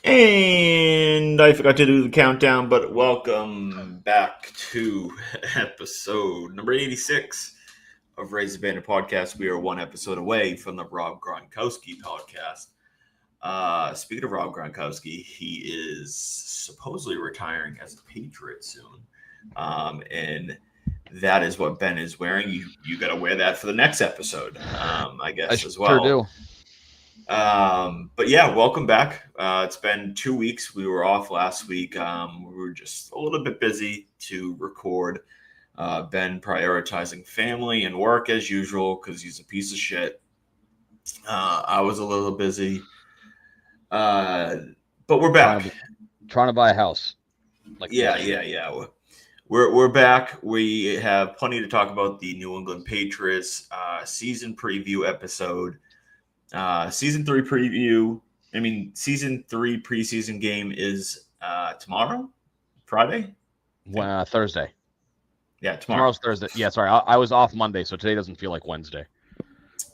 And I forgot to do the countdown, but welcome back to episode number 86 of Raise the Banner podcast. We are one episode away from the Rob Gronkowski podcast. Speaking of Rob Gronkowski, he is supposedly retiring as a Patriot soon. And that is what Ben is wearing. You got to wear that for the next episode, I guess, as well. Sure do. But yeah, welcome back. It's been 2 weeks. We were off last week. We were just a little bit busy to record. Ben prioritizing family and work as usual because he's a piece of shit. I was a little busy. But we're back. Trying to buy a house. Yeah. We're back. We have plenty to talk about the New England Patriots season preview episode. Season 3 preview. Season 3 preseason game is tomorrow, Friday? Thursday. Yeah, tomorrow's Thursday. Yeah, sorry, I was off Monday, so today doesn't feel like Wednesday.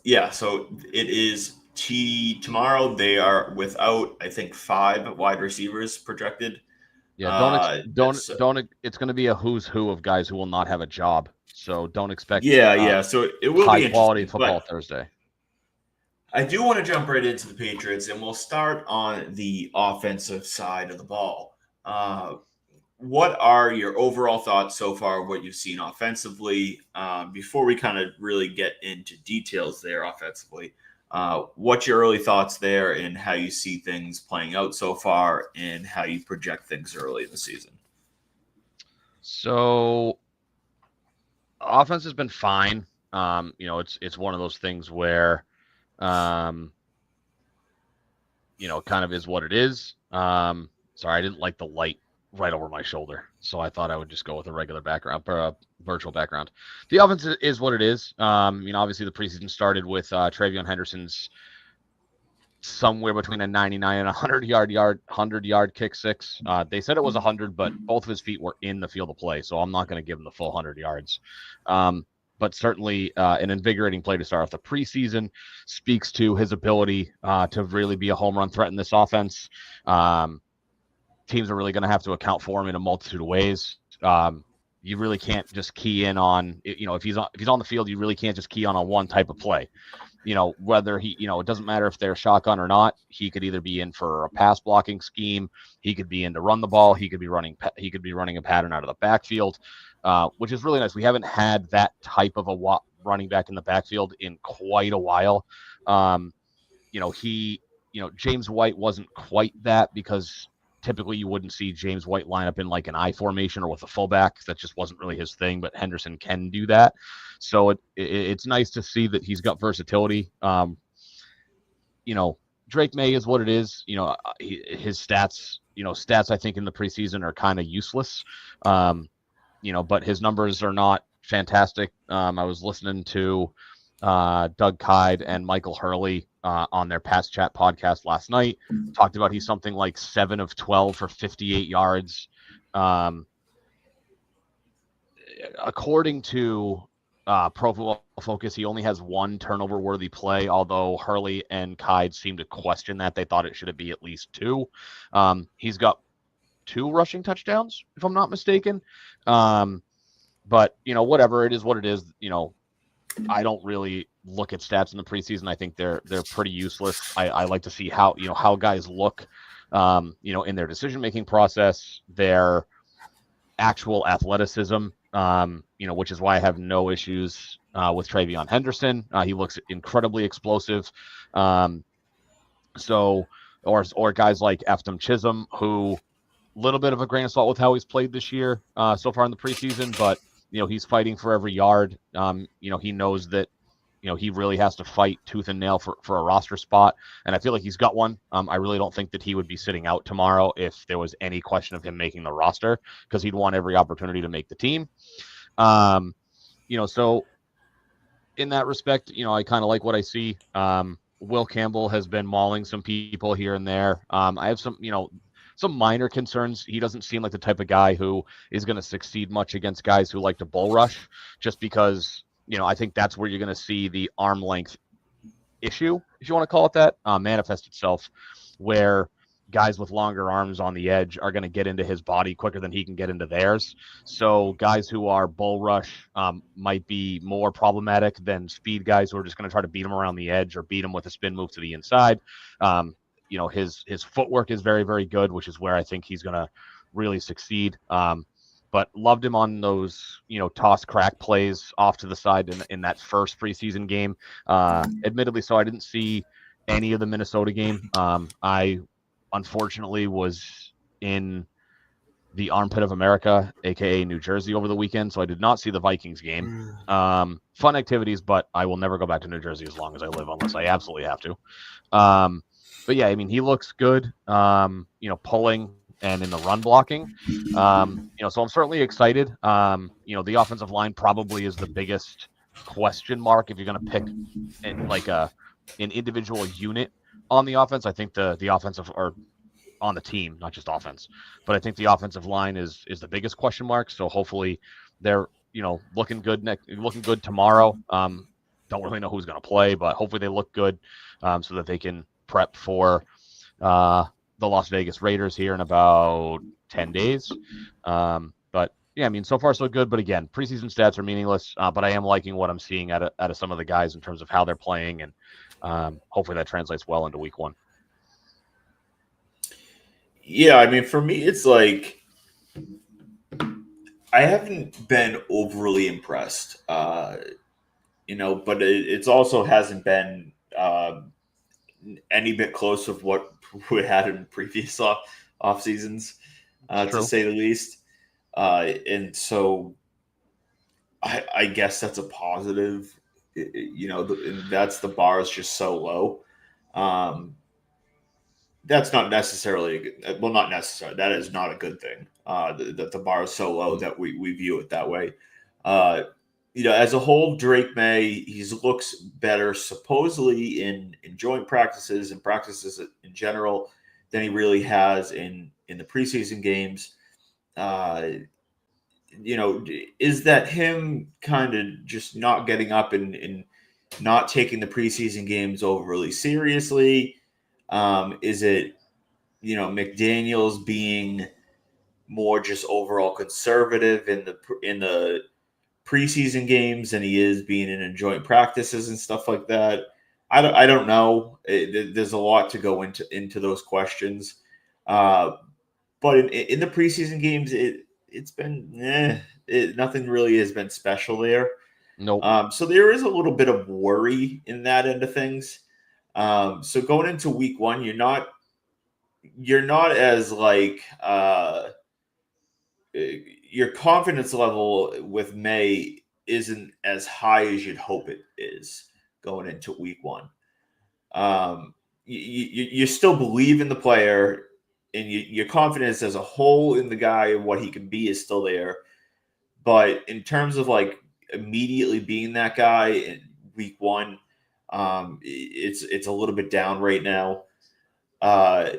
Yeah, so it is tomorrow. They are without, I think, 5 wide receivers projected. Yeah, don't. It's going to be a who's who of guys who will not have a job. So don't expect. So it will high be quality football Thursday. I do want to jump right into the Patriots, and we'll start on the offensive side of the ball. What are your overall thoughts so far, what you've seen offensively? Before we kind of really get into details there offensively, what's your early thoughts there and how you see things playing out so far and how you project things early in the season? So offense has been fine. It's one of those things where kind of is what it is. Sorry, I didn't like the light right over my shoulder, so I thought I would just go with a regular background, or a virtual background. The offense is what it is. Obviously the preseason started with Travion Henderson's somewhere between a 99 and 100 yard kick six. They said it was 100, but both of his feet were in the field of play, so I'm not going to give him the full 100 yards. But certainly an invigorating play to start off the preseason. Speaks to his ability to really be a home run threat in this offense. Teams are really going to have to account for him in a multitude of ways. You really can't just key in on, if he's on the field, you really can't just key on one type of play. Whether it doesn't matter if they're shotgun or not. He could either be in for a pass blocking scheme. He could be in to run the ball. He could be running a pattern out of the backfield. Which is really nice. We haven't had that type of a running back in the backfield in quite a while. James White wasn't quite that, because typically you wouldn't see James White line up in like an I formation or with a fullback. That just wasn't really his thing, but Henderson can do that. So it's nice to see that he's got versatility. Drake May is what it is. His stats I think in the preseason are kind of useless. But his numbers are not fantastic. I was listening to Doug Kyde and Michael Hurley on their Past Chat podcast last night. Talked about he's something like 7 of 12 for 58 yards. According to Pro Football Focus, he only has 1 turnover-worthy play, although Hurley and Kyde seem to question that. They thought it should be at least 2. He's got 2 rushing touchdowns, if I'm not mistaken. But whatever, it is what it is. I don't really look at stats in the preseason. I think they're pretty useless. I like to see how guys look in their decision-making process, their actual athleticism, which is why I have no issues with Travion Henderson. He looks incredibly explosive. Or guys like Eftham Chisholm, who little bit of a grain of salt with how he's played this year so far in the preseason, but he's fighting for every yard. He knows that he really has to fight tooth and nail for a roster spot, and I feel like he's got one. I really don't think that he would be sitting out tomorrow if there was any question of him making the roster, because he'd want every opportunity to make the team. So in that respect, I kind of like what I see. Will Campbell has been mauling some people here and there. I have some minor concerns. He doesn't seem like the type of guy who is going to succeed much against guys who like to bull rush, just because, I think that's where you're going to see the arm length issue, if you want to call it that, manifest itself, where guys with longer arms on the edge are going to get into his body quicker than he can get into theirs. So guys who are bull rush might be more problematic than speed guys who are just going to try to beat him around the edge or beat him with a spin move to the inside. His footwork is very, very good, which is where I think he's going to really succeed. But loved him on those, toss crack plays off to the side in that first preseason game. Admittedly, so I didn't see any of the Minnesota game. I unfortunately was in the armpit of America, aka New Jersey, over the weekend, so I did not see the Vikings game. Fun activities, but I will never go back to New Jersey as long as I live, unless I absolutely have to. But yeah, I mean, he looks good, pulling and in the run blocking. So I'm certainly excited. The offensive line probably is the biggest question mark if you're going to pick like an individual unit on the offense. I think the offensive or on the team, not just offense, but I think the offensive line is the biggest question mark. So hopefully they're looking good tomorrow. Don't really know who's going to play, but hopefully they look good so that they can prep for the Las Vegas Raiders here in about 10 days. But yeah, I mean, so far so good. But again, preseason stats are meaningless. But I am liking what I'm seeing out of some of the guys in terms of how they're playing, and hopefully that translates well into week one. Yeah, I mean, for me, it's like I haven't been overly impressed, but it's also hasn't been any bit close of what we had in previous off seasons, to say the least. And so I guess that's a positive. That's the bar is just so low. That's not necessarily not necessarily. That is not a good thing. That the bar is so low that we view it that way. As a whole, Drake May he looks better supposedly in joint practices and practices in general than he really has in the preseason games. Is that him kind of just not getting up and not taking the preseason games overly seriously? Is it McDaniels being more just overall conservative in the preseason games than he is being in joint practices and stuff like that? I don't know. There's a lot to go into those questions. But in the preseason games, it's been nothing really has been special there. Nope. So there is a little bit of worry in that end of things. So going into week one, you're not as like your confidence level with May isn't as high as you'd hope it is going into week one. You still believe in the player, and your confidence as a whole in the guy and what he can be is still there. But in terms of like immediately being that guy in week one, it's a little bit down right now. Uh,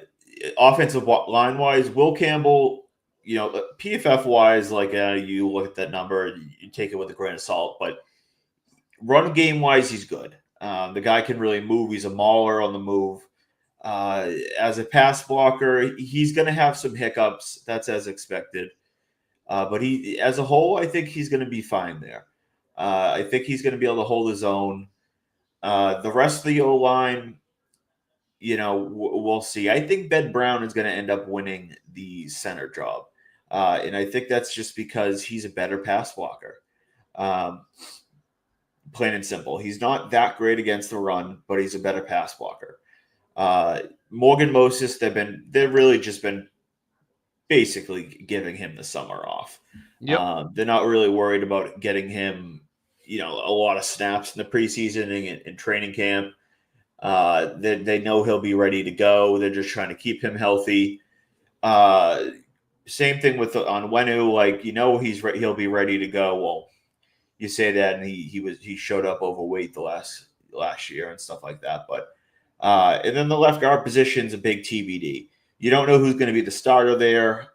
Offensive line wise, Will Campbell, PFF wise, like you look at that number, you take it with a grain of salt. But run game wise, he's good. The guy can really move. He's a mauler on the move. As a pass blocker, he's going to have some hiccups. That's as expected. But as a whole, I think he's going to be fine there. I think he's going to be able to hold his own. The rest of the O line, we'll see. I think Ben Brown is going to end up winning the center job. And I think that's just because he's a better pass blocker. Plain and simple. He's not that great against the run, but he's a better pass blocker. Morgan Moses, they've really just been basically giving him the summer off. Yep. They're not really worried about getting him, a lot of snaps in the preseason and training camp. They know he'll be ready to go. They're just trying to keep him healthy. Same thing with Onwenu. Like he'll be ready to go. Well, you say that, and he showed up overweight the last year and stuff like that. But and then the left guard position's a big TBD. You don't know who's going to be the starter there.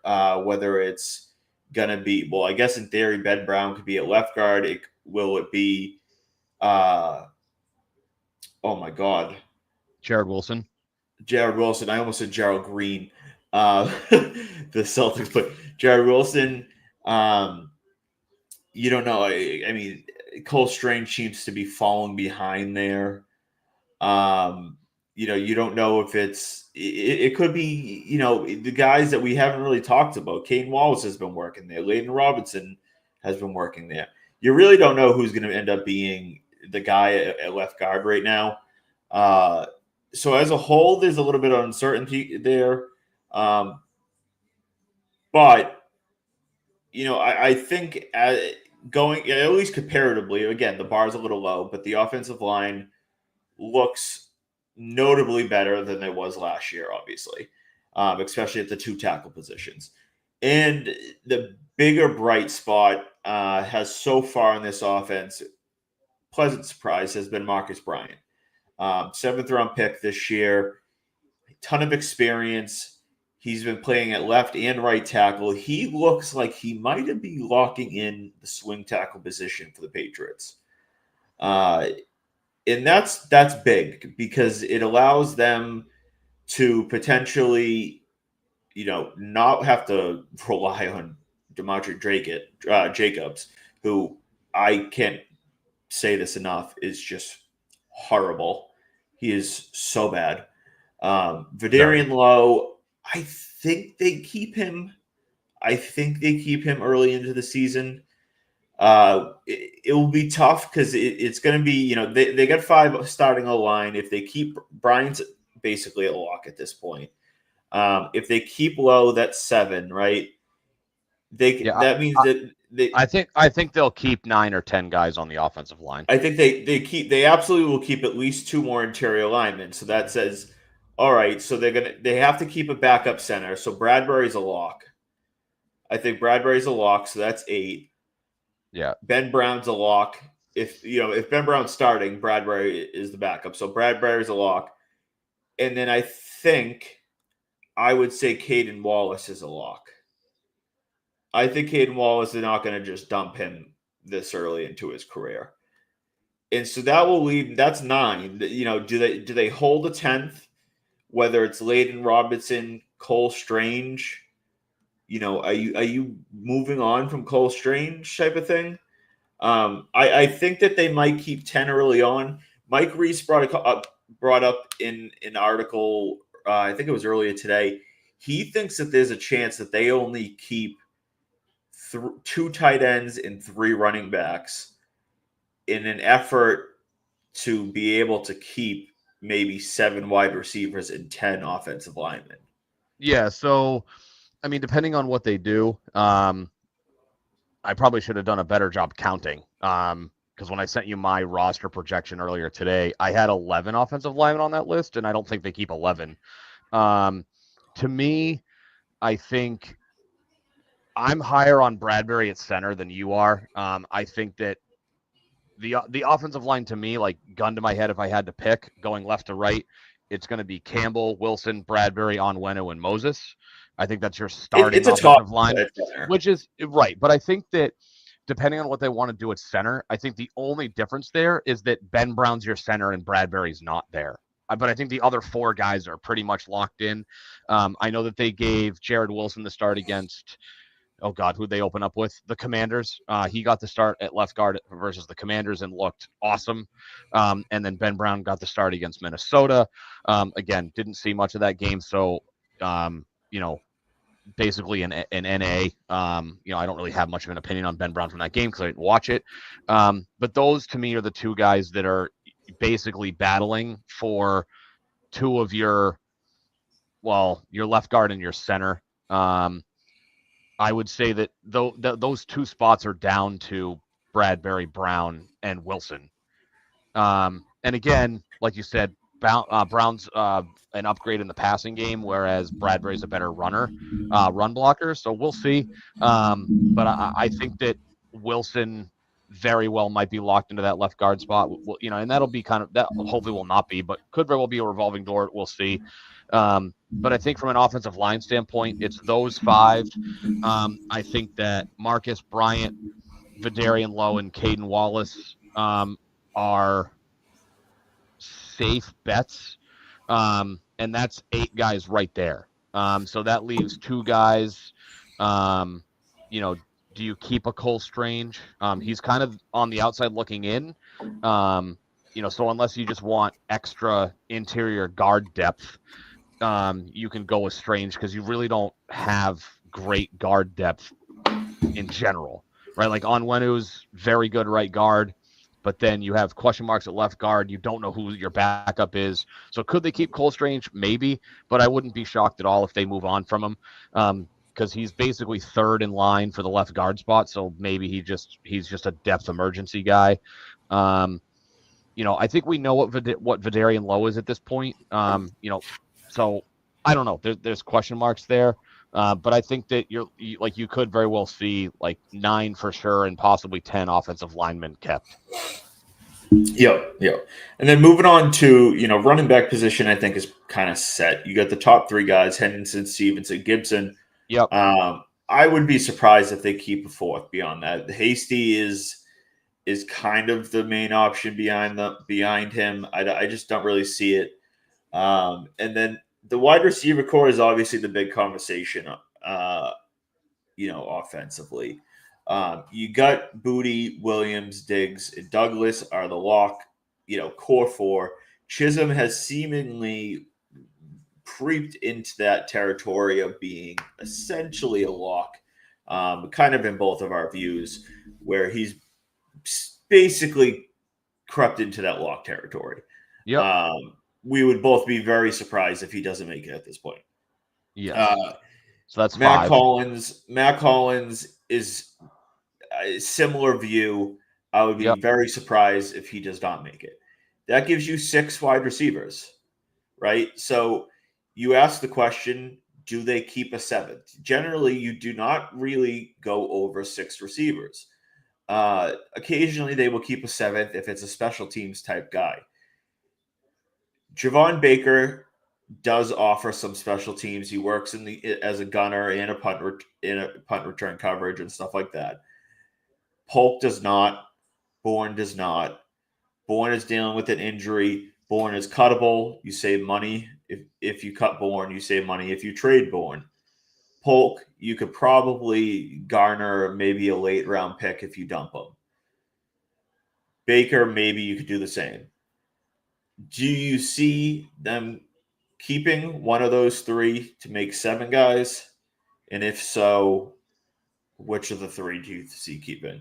Whether it's going to be, well, I guess in theory, Ben Brown could be at left guard. Will it be oh my God, Jared Wilson. Jared Wilson. I almost said Gerald Green, the Celtics, but Jared Wilson. Um, you don't know. I mean, Cole Strange seems to be falling behind there. Um, you don't know if it could be, the guys that we haven't really talked about. Caden Wallace has been working there. Layden Robinson has been working there. You really don't know who's going to end up being the guy at left guard right now. Uh, so as a whole, there's a little bit of uncertainty there. Um, but I think going at least comparatively, again, the bar's a little low, but the offensive line looks notably better than it was last year, obviously, especially at the two tackle positions. And the bigger bright spot has so far in this offense, pleasant surprise, has been Marcus Bryant. Seventh round pick this year, ton of experience. He's been playing at left and right tackle. He looks like he might be locking in the swing tackle position for the Patriots. Uh, and that's big because it allows them to potentially, not have to rely on Jacobs, who I can't say this enough is just horrible. He is so bad. Very. Vidarian Lowe, I think they keep him. I think they keep him early into the season. It will be tough because it's going to be, they got five starting a line. If they keep Bryant's basically a lock at this point. If they keep Lowe, that's seven, right? Yeah, That means that I think they'll keep 9 or 10 guys on the offensive line. I think they absolutely will keep at least two more interior linemen. So that says, all right, so they have to keep a backup center. So Bradbury's a lock. I think Bradbury's a lock, so that's eight. Yeah. Ben Brown's a lock. If Ben Brown's starting, Bradbury is the backup. So Bradbury's a lock. And then I think I would say Caden Wallace is a lock. I think Caden Wallace is not going to just dump him this early into his career. And so that will leave that's nine. Do they hold a 10th? Whether it's Layden Robinson, Cole Strange, are you moving on from Cole Strange type of thing? I think that they might keep 10 early on. Mike Reese brought up in an article, I think it was earlier today. He thinks that there's a chance that they only keep two tight ends and three running backs in an effort to be able to keep maybe seven wide receivers and 10 offensive linemen. Yeah. So, I mean, depending on what they do, I probably should have done a better job counting. Because when I sent you my roster projection earlier today, I had 11 offensive linemen on that list, and I don't think they keep 11. Um, to me, I think I'm higher on Bradbury at center than you are. I think that the offensive line to me, like gun to my head, if I had to pick going left to right, it's going to be Campbell, Wilson, Bradbury, Onwenu, and Moses. I think that's your starting It's a toss offensive line, at center. which is right. But I think that depending on what they want to do at center, I think the only difference there is that Ben Brown's your center and Bradbury's not there. But I think the other four guys are pretty much locked in. I know that they gave Jared Wilson the start against, oh God, who'd they open up with? The Commanders. He got the start at left guard versus the Commanders and looked awesome. And then Ben Brown got the start against Minnesota. Again, didn't see much of that game. So, you know, basically an NA. I don't really have much of an opinion on Ben Brown from that game because I didn't watch it. But those to me are the two guys that are basically battling for two of your left guard and your center. I would say that those two spots are down to Bradbury, Brown, and Wilson. And again, like you said, Brown's an upgrade in the passing game, whereas Bradbury's a better run blocker. So we'll see. But I think that Wilson very well might be locked into that left guard spot. And that'll be kind of that. Hopefully, will not be, but could very well be a revolving door. We'll see. But I think from an offensive line standpoint, it's those five. I think that Marcus Bryant, Vidarian Lowe, and Caden Wallace are safe bets, and that's 8 guys right there. So that leaves 2 guys. Um, you know, do you keep a Cole Strange? He's kind of on the outside looking in. So unless you just want extra interior guard depth, you can go with Strange because you really don't have great guard depth in general, right? Like Onwenu's very good right guard, but then you have question marks at left guard. You don't know who your backup is. So could they keep Cole Strange? Maybe, but I wouldn't be shocked at all if they move on from him. Because he's basically third in line for the left guard spot, so maybe he's just a depth emergency guy. Um, I think we know what Vidarian Lowe is at this point. So I don't know. There's question marks there. But I think that you could very well see like 9 for sure and possibly 10 offensive linemen kept. Yep. And then moving on to, running back position, I think is kind of set. You got the top 3 guys, Henderson, Stevenson, Gibson. Yep. I would be surprised if they keep a 4th beyond that. Hasty is kind of the main option behind him. I just don't really see it. And then the wide receiver core is obviously the big conversation, offensively. You got Booty, Williams, Diggs, and Douglas are the lock, core 4. Chisholm has seemingly creeped into that territory of being essentially a lock, kind of in both of our views, where he's basically crept into that lock territory. Yep. We would both be very surprised if he doesn't make it at this point. Yes. So that's Matt 5. Collins is a similar view. I would be very surprised if he does not make it. That gives you 6 wide receivers, right? So you ask the question, do they keep a 7th? Generally, you do not really go over 6 receivers. Occasionally, they will keep a 7th if it's a special teams type guy. Javon Baker does offer some special teams. He works as a gunner and a punt return coverage and stuff like that. Polk does not. Bourne does not. Bourne is dealing with an injury. Bourne is cuttable. You save money if you cut Bourne. You save money if you trade Bourne. Polk, you could probably garner maybe a late round pick if you dump him. Baker, maybe you could do the same. Do you see them keeping one of those 3 to make 7 guys? And if so, which of the 3 do you see keeping?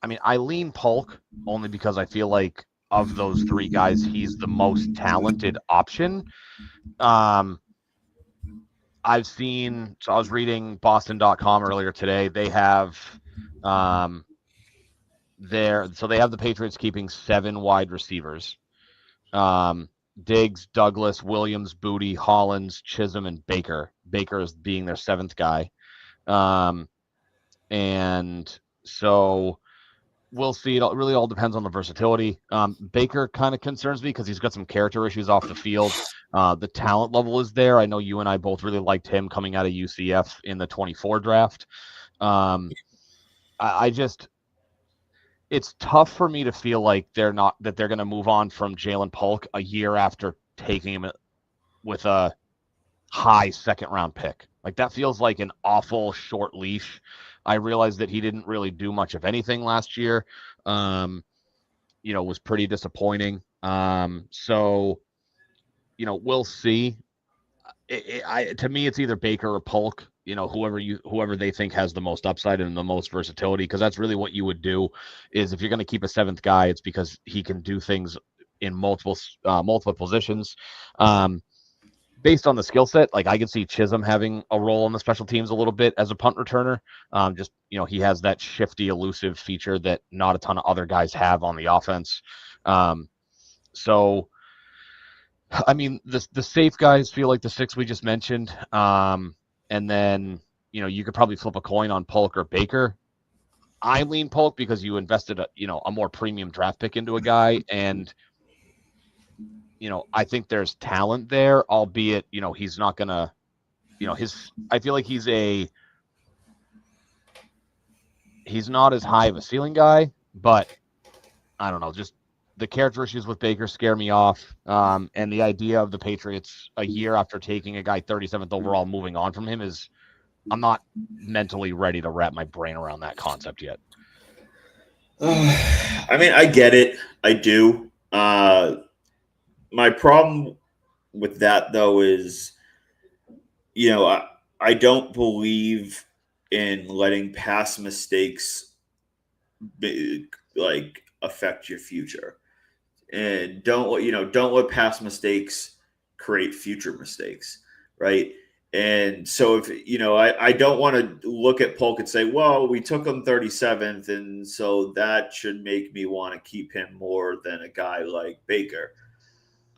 I mean, I lean Polk only because I feel like of those 3 guys, he's the most talented option. I was reading Boston.com earlier today. They have they have the Patriots keeping 7 wide receivers. Diggs, Douglas, Williams, Booty, Hollins, Chisholm, and Baker. Baker is being their 7th guy. And so we'll see. It really all depends on the versatility. Baker kind of concerns me because he's got some character issues off the field. The talent level is there. I know you and I both really liked him coming out of UCF in the 24 draft. It's tough for me to feel like they're going to move on from Jalen Polk a year after taking him with a high 2nd round pick. Like that feels like an awful short leash. I realized that he didn't really do much of anything last year. Was pretty disappointing. So we'll see. To me, it's either Baker or Polk. Whoever they think has the most upside and the most versatility, because that's really what you would do. Is if you're going to keep a 7th guy, it's because he can do things in multiple positions. Based on the skill set, like I could see Chisholm having a role on the special teams a little bit as a punt returner. He has that shifty, elusive feature that not a ton of other guys have on the offense. So, I mean, the safe guys feel like the 6 we just mentioned. And then, you could probably flip a coin on Polk or Baker. I lean Polk because you invested a more premium draft pick into a guy, and I think there's talent there, albeit, he's not going to, I feel like he's not as high of a ceiling guy, but I don't know, just the character issues with Baker scare me off. And the idea of the Patriots a year after taking a guy 37th overall moving on from him is, I'm not mentally ready to wrap my brain around that concept yet. I mean, I get it. I do. My problem with that, though, is, I don't believe in letting past mistakes affect your future, and don't let past mistakes create future mistakes, right? And so if I don't want to look at Polk and say, well, we took him 37th, and so that should make me want to keep him more than a guy like Baker.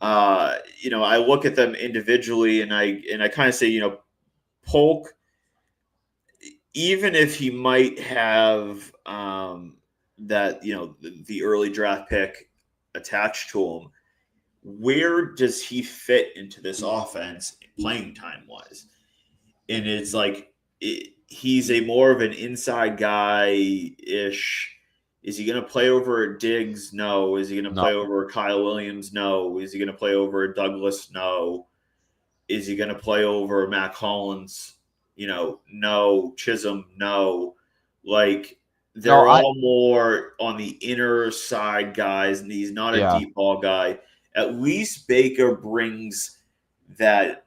I look at them individually, and I kind of say, Polk, even if he might have that the early draft pick attached to him, where does he fit into this offense playing time wise? And it's like he's a more of an inside guy ish. Is he going to play over Diggs? No. Is he going to No. play over Kyle Williams? No. Is he going to play over Douglas? No. Is he going to play over Mac Hollins? No. Chisholm? No. Like, they're all more on the inner side guys, and he's not a deep ball guy. At least Baker brings that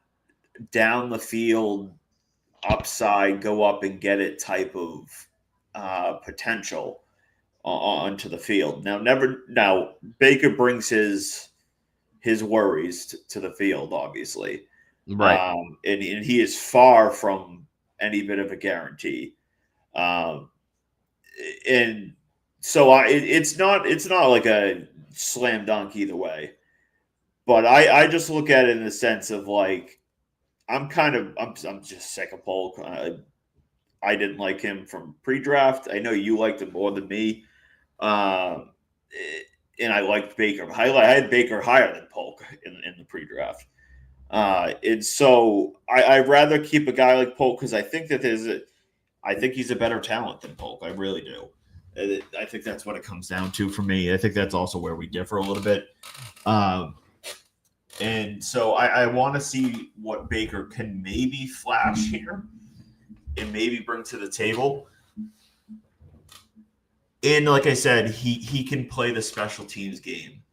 down the field upside, go up and get it type of potential onto the field. Now Baker brings his worries to the field, obviously, Right. and he is far from any bit of a guarantee. And so it's not like a slam dunk either way. But I just look at it in the sense of like I'm just sick of Polk. I didn't like him from pre-draft. I know you liked him more than me, and I liked Baker. I had Baker higher than Polk in the pre-draft. And so I'd rather keep a guy like Polk because I think I think he's a better talent than Polk. I really do. I think that's what it comes down to for me. I think that's also where we differ a little bit. And so I want to see what Baker can maybe flash here and maybe bring to the table. And like I said, he can play the special teams game.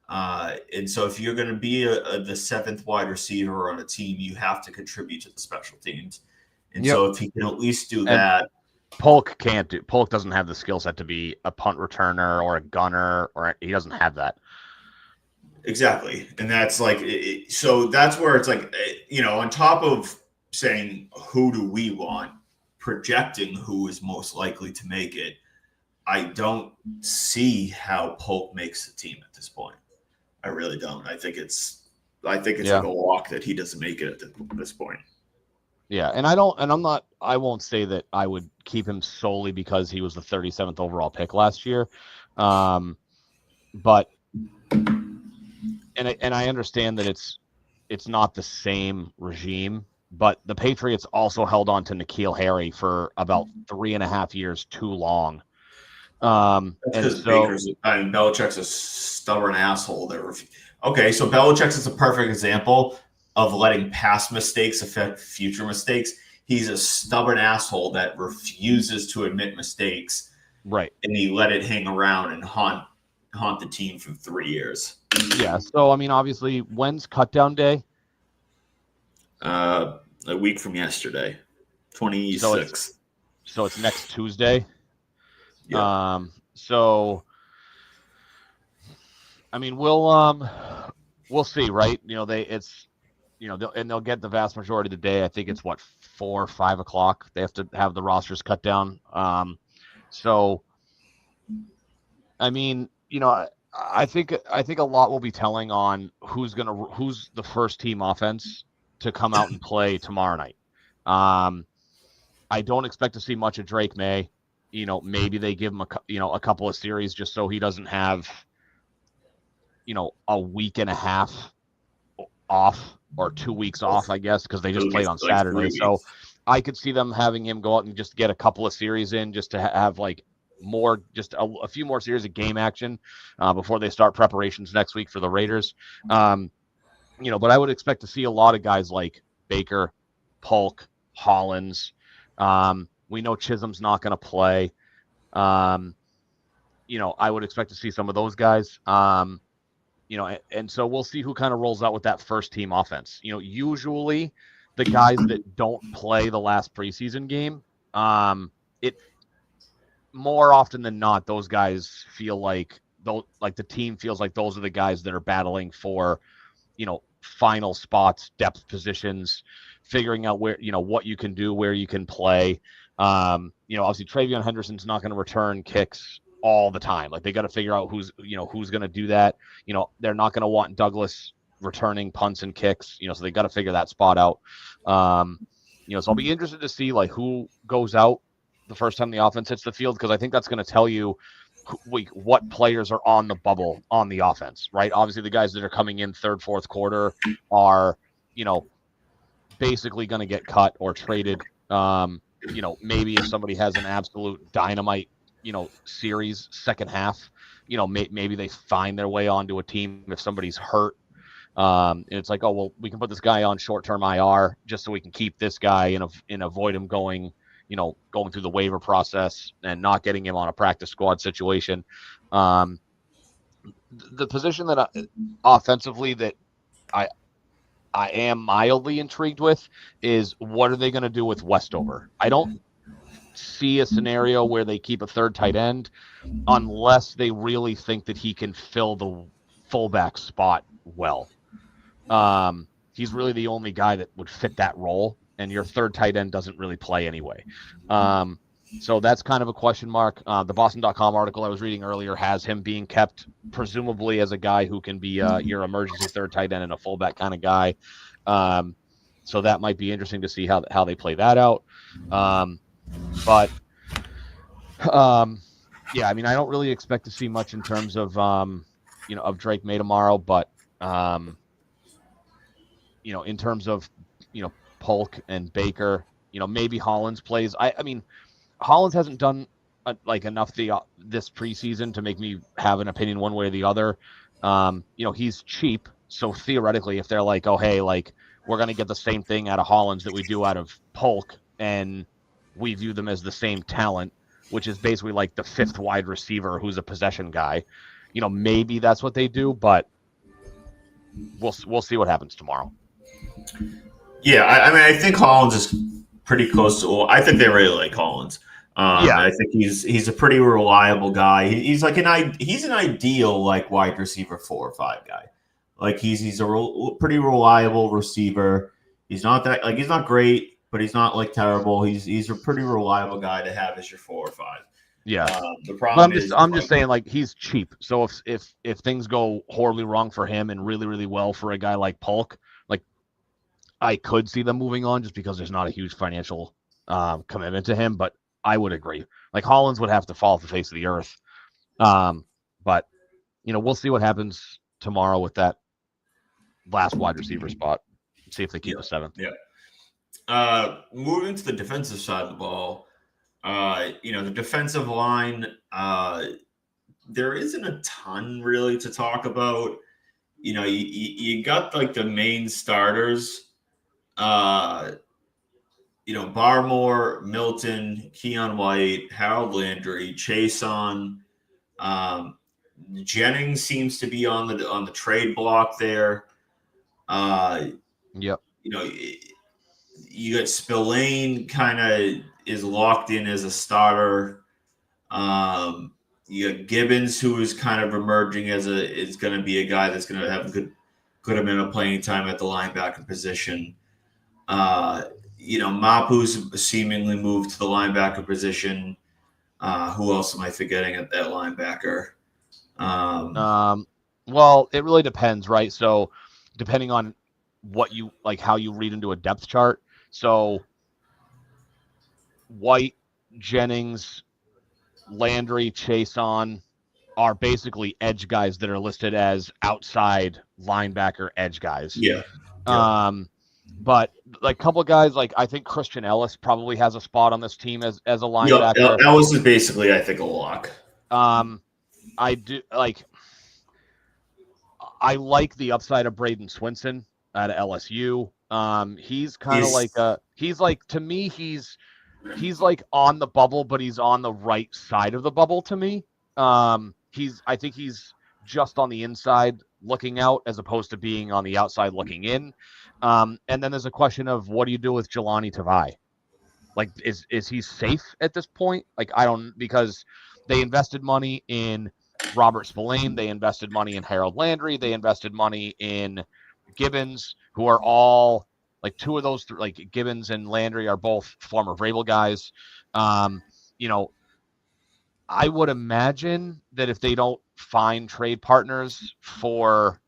And so if you're going to be the seventh wide receiver on a team, you have to contribute to the special teams. And so if he can at least do that. Polk doesn't have the skill set to be a punt returner or a gunner, or he doesn't have that. Exactly. And that's like, so that's where it's like, on top of saying, who do we want, projecting who is most likely to make it, I don't see how Polk makes the team at this point. I really don't. I think it's like a lock that he doesn't make it at this point. Yeah, and I won't say that I would keep him solely because he was the 37th overall pick last year. But I understand that it's not the same regime, but the Patriots also held on to N'Keal Harry for about 3.5 years too long. That's because Belichick's a stubborn asshole. Okay, so Belichick's is a perfect example of letting past mistakes affect future mistakes. He's a stubborn asshole that refuses to admit mistakes. Right. And he let it hang around and haunt the team for 3 years. Yeah. So, I mean, obviously, when's cutdown day? A week from yesterday, 26th. So it's next Tuesday. Yeah. So, I mean, we'll see, right? They'll get the vast majority of the day. I think it's 4 or 5 o'clock. They have to have the rosters cut down. So, I mean, I think a lot will be telling on who's the first team offense to come out and play tomorrow night. I don't expect to see much of Drake May. Maybe they give him a couple of series just so he doesn't have a week and a half off or 2 weeks off, I guess, because they just played on Saturday. So I could see them having him go out and just get a couple of series in just to have like a few more series of game action before they start preparations next week for the Raiders. Um, but I would expect to see a lot of guys like Baker, Polk, Hollins. We know Chisholm's not going to play. Um, I would expect to see some of those guys. And so we'll see who kind of rolls out with that first team offense. Usually the guys that don't play the last preseason game, it more often than not, those guys feel like the team feels like those are the guys that are battling for, final spots, depth positions, figuring out where, what you can do, where you can play. Obviously Travion Henderson's not going to return kicks all the time. Like they got to figure out who's going to do that. They're not going to want Douglas returning punts and kicks, so they got to figure that spot out. So I'll be interested to see like who goes out the first time the offense hits the field, because I think that's going to tell you what players are on the bubble on the offense, right? Obviously, the guys that are coming in third, fourth quarter are, basically going to get cut or traded. Maybe if somebody has an absolute dynamite, series second half, maybe they find their way onto a team if somebody's hurt. And it's like, oh, well, we can put this guy on short-term IR just so we can keep this guy and avoid him going through the waiver process and not getting him on a practice squad situation. The position that offensively that I am mildly intrigued with is what are they going to do with Westover? I don't see a scenario where they keep a third tight end unless they really think that he can fill the fullback spot well. He's really the only guy that would fit that role, and your third tight end doesn't really play anyway. So that's kind of a question mark. The Boston.com article I was reading earlier has him being kept presumably as a guy who can be your emergency third tight end and a fullback kind of guy. So that might be interesting to see how they play that out. Yeah, I mean, I don't really expect to see much in terms of of Drake May tomorrow, but in terms of Polk and Baker, maybe Hollins plays. I mean, Hollins hasn't done enough this preseason to make me have an opinion one way or the other. He's cheap, so theoretically, if they're like, oh hey, like we're gonna get the same thing out of Hollins that we do out of Polk, and we view them as the same talent, which is basically like the fifth wide receiver who's a possession guy. Maybe that's what they do, but we'll see what happens tomorrow. Yeah, I mean, I think Hollins is pretty close to. Well, I think they really like Hollins. Yeah. I think he's a pretty reliable guy. He's like he's an ideal like wide receiver 4 or 5 guy. Like he's a pretty reliable receiver. He's not he's not great, but he's not like terrible. He's a pretty reliable guy to have as your 4 or 5. Yeah. The problem I'm just saying like he's cheap. So if things go horribly wrong for him and really really well for a guy like Polk, like I could see them moving on just because there's not a huge financial commitment to him. But I would agree. Like Hollins would have to fall off the face of the earth. But we'll see what happens tomorrow with that last wide receiver spot. See if they keep a 7th. Yeah. Moving to the defensive side of the ball, the defensive line, there isn't a ton really to talk about. You got like the main starters. Barmore, Milton, Keon White, Harold Landry, Chason. Jennings seems to be on the trade block there. Yep. You got Spillane kind of is locked in as a starter. You got Gibbons, who is kind of emerging is going to be a guy that's going to have a good amount of playing time at the linebacker position. Mapu's seemingly moved to the linebacker position. Who else am I forgetting at that linebacker? Well, it really depends, right? So depending on what you like, how you read into a depth chart. So White, Jennings, Landry, Chason are basically edge guys that are listed as outside linebacker edge guys. Yeah. But like a couple of guys, like I think Christian Ellis probably has a spot on this team as a Yeah, linebacker. Ellis is basically, I think, a lock. Um, I do like I like the upside of Braden Swinson out of LSU. He's kind of like He's he's like to me he's like on the bubble, but he's on the right side of the bubble to me. I think he's just on the inside looking out as opposed to being on the outside looking in. And then there's a question of what do you do with Jelani Tavai? Like, is he safe at this point? Like, I don't because they invested money in Robert Spillane, they invested money in Harold Landry, they invested money in Gibbons, who are all like two of those, like Gibbons and Landry are both former Vrabel guys. Um, you know, I would imagine that if they don't find trade partners for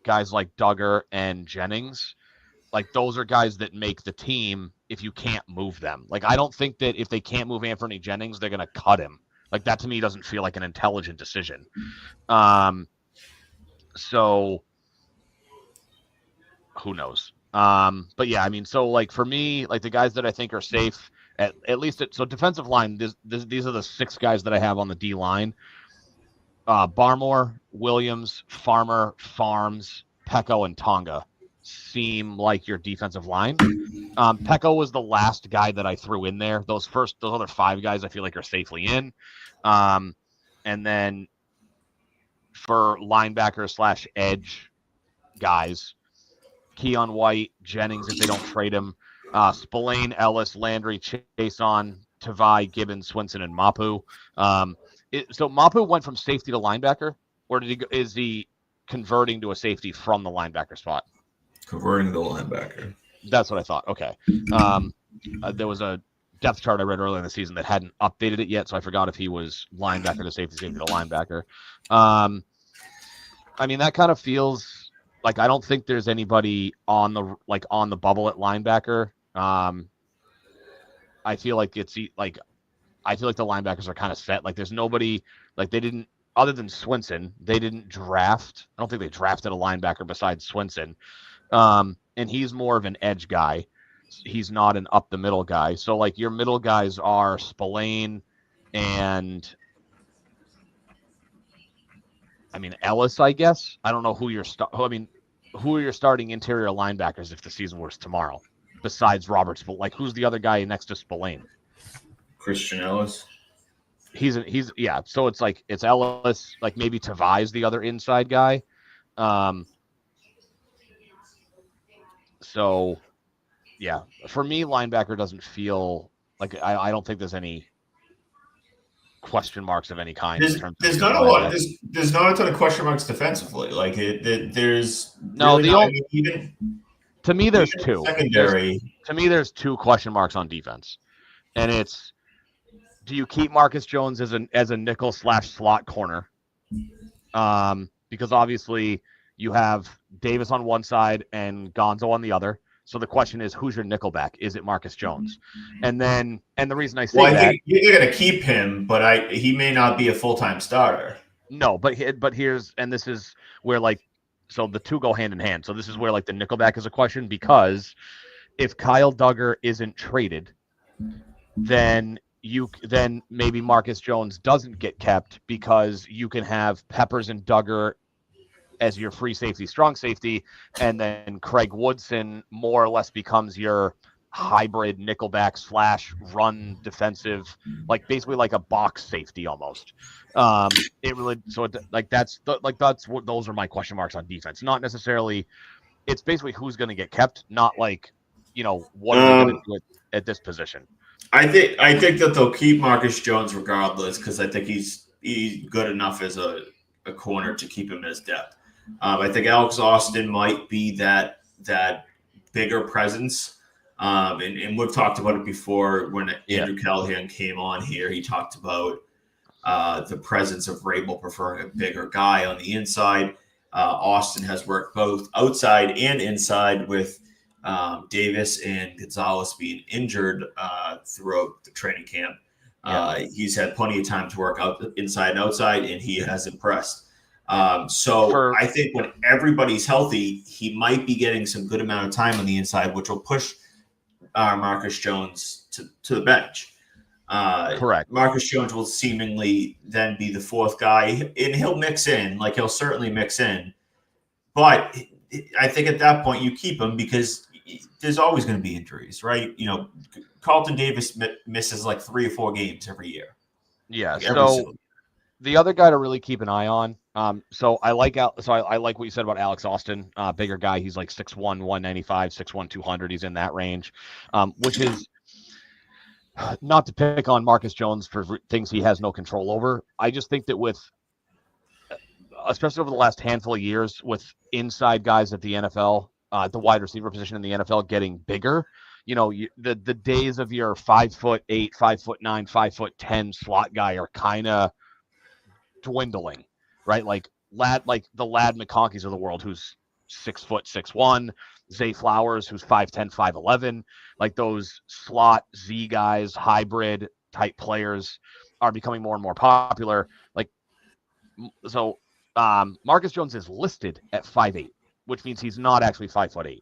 guys like Duggar and Jennings, like those are guys that make the team if you can't move them. Like I don't think that if they can't move Anthony Jennings, they're gonna cut him. Like that to me doesn't feel like an intelligent decision. Um, so who knows? But yeah, I mean, so like for me, like the guys that I think are safe at least so defensive line. These are the 6 guys that I have on the D line. Barmore, Williams, Farmer, Farms, Pecco, and Tonga seem like your defensive line. Pecco was the last guy that I threw in there. Those other 5 guys I feel like are safely in. And then for linebacker / edge guys, Keon White, Jennings if they don't trade him, Spillane, Ellis, Landry, Chason, Tavai, Gibbons, Swinson, and Mapu. So Mapu went from safety to linebacker, or is he converting to a safety from the linebacker spot? converting the linebacker. That's what I thought. Okay. There was a depth chart I read earlier in the season that hadn't updated it yet, so I forgot if he was linebacker to safety, safety to linebacker. I mean, that kind of feels like I don't think there's anybody on the bubble at linebacker. I feel like I feel like the linebackers are kind of set. Like there's nobody like they didn't other than Swinson, they didn't draft. I don't think they drafted a linebacker besides Swinson. And he's more of an edge guy. He's not an up the middle guy. So like your middle guys are Spillane and I mean Ellis, I guess. I don't know who who are your starting interior linebackers if the season was tomorrow, besides Roberts. But like who's the other guy next to Spillane? Christian Ellis. He's yeah. So it's like it's Ellis, like maybe Tavai's the other inside guy. So yeah, for me, linebacker doesn't feel like I don't think there's any question marks of any kind in terms of There's your not a lot. linebacker. There's not a ton of question marks defensively. Like there's No, really the not. I only mean, even to me there's even two. secondary. There's 2 question marks on defense, and it's do you keep Marcus Jones as a nickel / slot corner? Because obviously you have Davis on one side and Gonzo on the other. So the question is, who's your nickelback? Is it Marcus Jones? And the reason I say Well, I that, think you're going to keep him, but he may not be a full-time starter. no, but here's and this is where like so the 2 go hand in hand. So this is where like the nickelback is a question because if Kyle Duggar isn't traded, then maybe Marcus Jones doesn't get kept because you can have Peppers and Duggar as your free safety, strong safety, and then Craig Woodson more or less becomes your hybrid nickelback / run defensive, like basically like a box safety almost. It really those are my question marks on defense. Not necessarily. It's basically who's going to get kept, not like what are they going to do at this position. I think that they'll keep Marcus Jones regardless because I think he's good enough as a corner to keep him as depth. I think Alex Austin might be that bigger presence. And we've talked about it before when Andrew Callahan came on here. He talked about the presence of Vrabel preferring a bigger guy on the inside. Austin has worked both outside and inside with Davis and Gonzalez being injured throughout the training camp. He's had plenty of time to work out inside and outside, and he has impressed. And So for I think when everybody's healthy, he might be getting some good amount of time on the inside, which will push Marcus Jones to the bench. correct. Marcus Jones will seemingly then be the fourth guy, and he'll mix in, like he'll certainly mix in. But I think at that point you keep him because there's always going to be injuries, right? You know, Carlton Davis misses like 3 or 4 games every year, Yeah. like every So single. the other guy to really keep an eye on. I like what you said about Alex Austin, bigger guy. He's like 6'1", 195, 6'1", 200. He's in that range, which is not to pick on Marcus Jones for things he has no control over. I just think that with, especially over the last handful of years, with inside guys at the NFL, the wide receiver position in the NFL getting bigger, the days of your 5'8", 5'9", 5'10" slot guy are kind of dwindling, right? Like the Lad McConkeys of the world, who's 6', 6'1", Zay Flowers, who's 5'10", 5'11", like those slot Z guys, hybrid type players are becoming more and more popular. So Marcus Jones is listed at 5'8", which means he's not actually 5'8".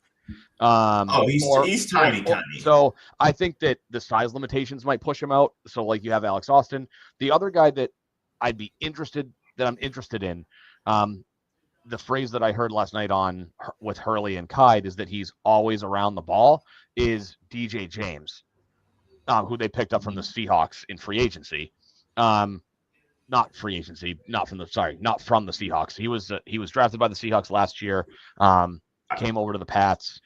Oh, he's tiny, tiny. So I think that the size limitations might push him out. So like you have Alex Austin. The other guy that I'm interested in, the phrase that I heard last night on with Hurley and Kide is that he's always around the ball, is DJ James, who they picked up from the Seahawks in free agency. Not free agency, not from the Seahawks. He was drafted by the Seahawks last year. Came over to the Pats.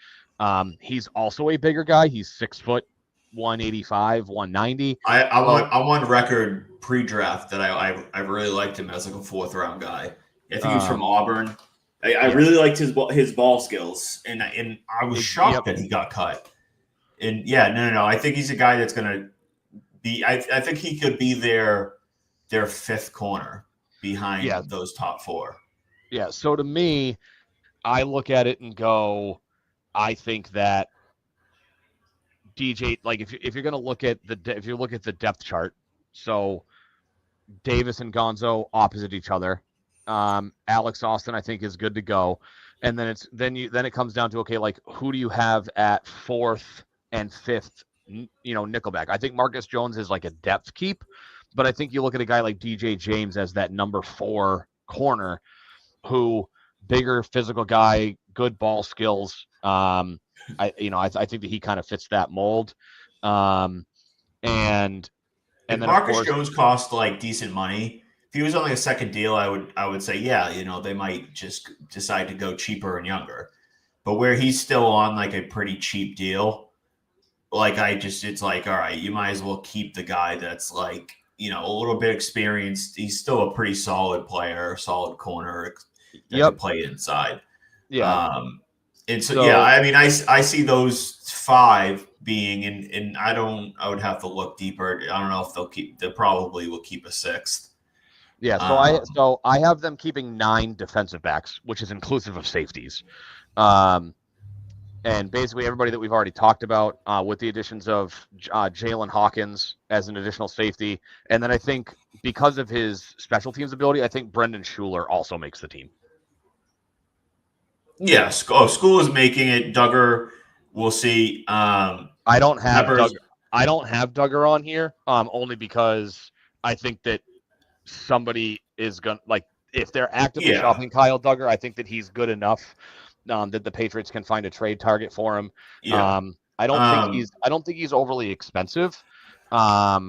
He's also a bigger guy. He's 6', 185, 190. I'm on record pre-draft that I really liked him as like a fourth-round guy. I think he was from Auburn. I Yes. really liked his ball skills, and I was shocked that he got cut. And yeah, no. I think he's a guy that's going to be. I think he could be their fifth corner behind those top four. Yeah. So to me, I look at it and go, I think that DJ, like if you're going to look at if you look at the depth chart, so Davis and Gonzo opposite each other. Alex Austin, I think, is good to go, and then it comes down to, okay, like who do you have at fourth and fifth? Nickelback. I think Marcus Jones is like a depth keep, but I think you look at a guy like DJ James as that number 4 corner, who bigger physical guy, good ball skills. I think that he kind of fits that mold. And If then of Marcus course, Jones cost like decent money, if he was on like a second deal, I would say yeah, they might just decide to go cheaper and younger. But where he's still on like a pretty cheap deal, like it's like, all right, you might as well keep the guy that's like, a little bit experienced. He's still a pretty solid player, solid corner that yep, can play inside. yeah. And so yeah, So I mean, I see those five being, and I would have to look deeper. I don't know if they probably will keep a sixth. yeah, Um, so I have them keeping 9 defensive backs, which is inclusive of safeties. Um, and basically everybody that we've already talked about, with the additions of Jalen Hawkins as an additional safety. And then I think because of his special teams ability, I think Brendan Schuler also makes the team. yeah, school is making it. Duggar, we'll see. I don't have Peppers, Duggar on here, only because I think that somebody is going to, like, if they're actively yeah, shopping Kyle Duggar, I think that he's good enough, that the Patriots can find a trade target for him. yeah. I don't think he's overly expensive. I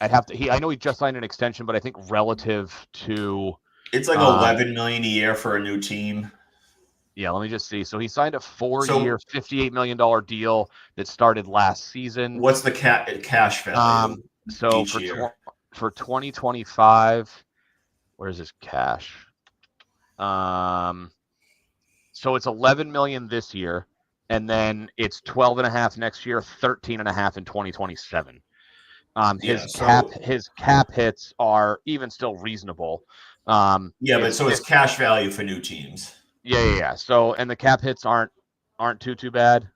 know he just signed an extension, but I think relative to, It's like um, 11 million a year for a new team. yeah, let me just see. So he signed a 4-year, So $58 million deal that started last season. what's the cash value So each year? for 2025, where's his cash? So it's 11 million this year, and then it's 12 and a half next year, 13 and a half in 2027. Yeah. So His cap hits are even still reasonable. yeah, but It's so it's cash value for new teams. yeah. So, and the cap hits aren't too bad.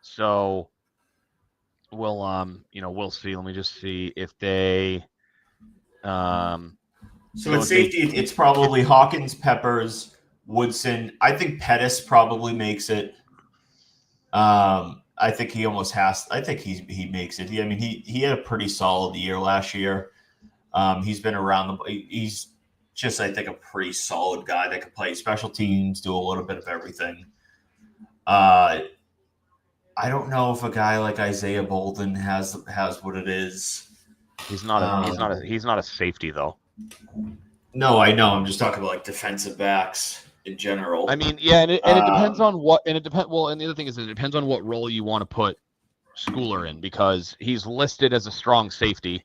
So we'll see. Let me just see if they So So at if they safety, it's probably Hawkins, Peppers, Woodson. I think Pettis probably makes it. I think he almost has. I think he makes it. I mean, he had a pretty solid year last year. He's been around the. He's just, I think, a pretty solid guy that can play special teams, do a little bit of everything. Uh, I don't know if a guy like Isaiah Bolden has what it is. he's not a he's not a Um, he's not a safety though. no, I know. I'm just talking about like defensive backs in I general. mean, yeah, and it depends Um, on what, and it depends. Well, and the other thing is, it depends on what role you want to put Schooler in, because he's listed as a strong safety.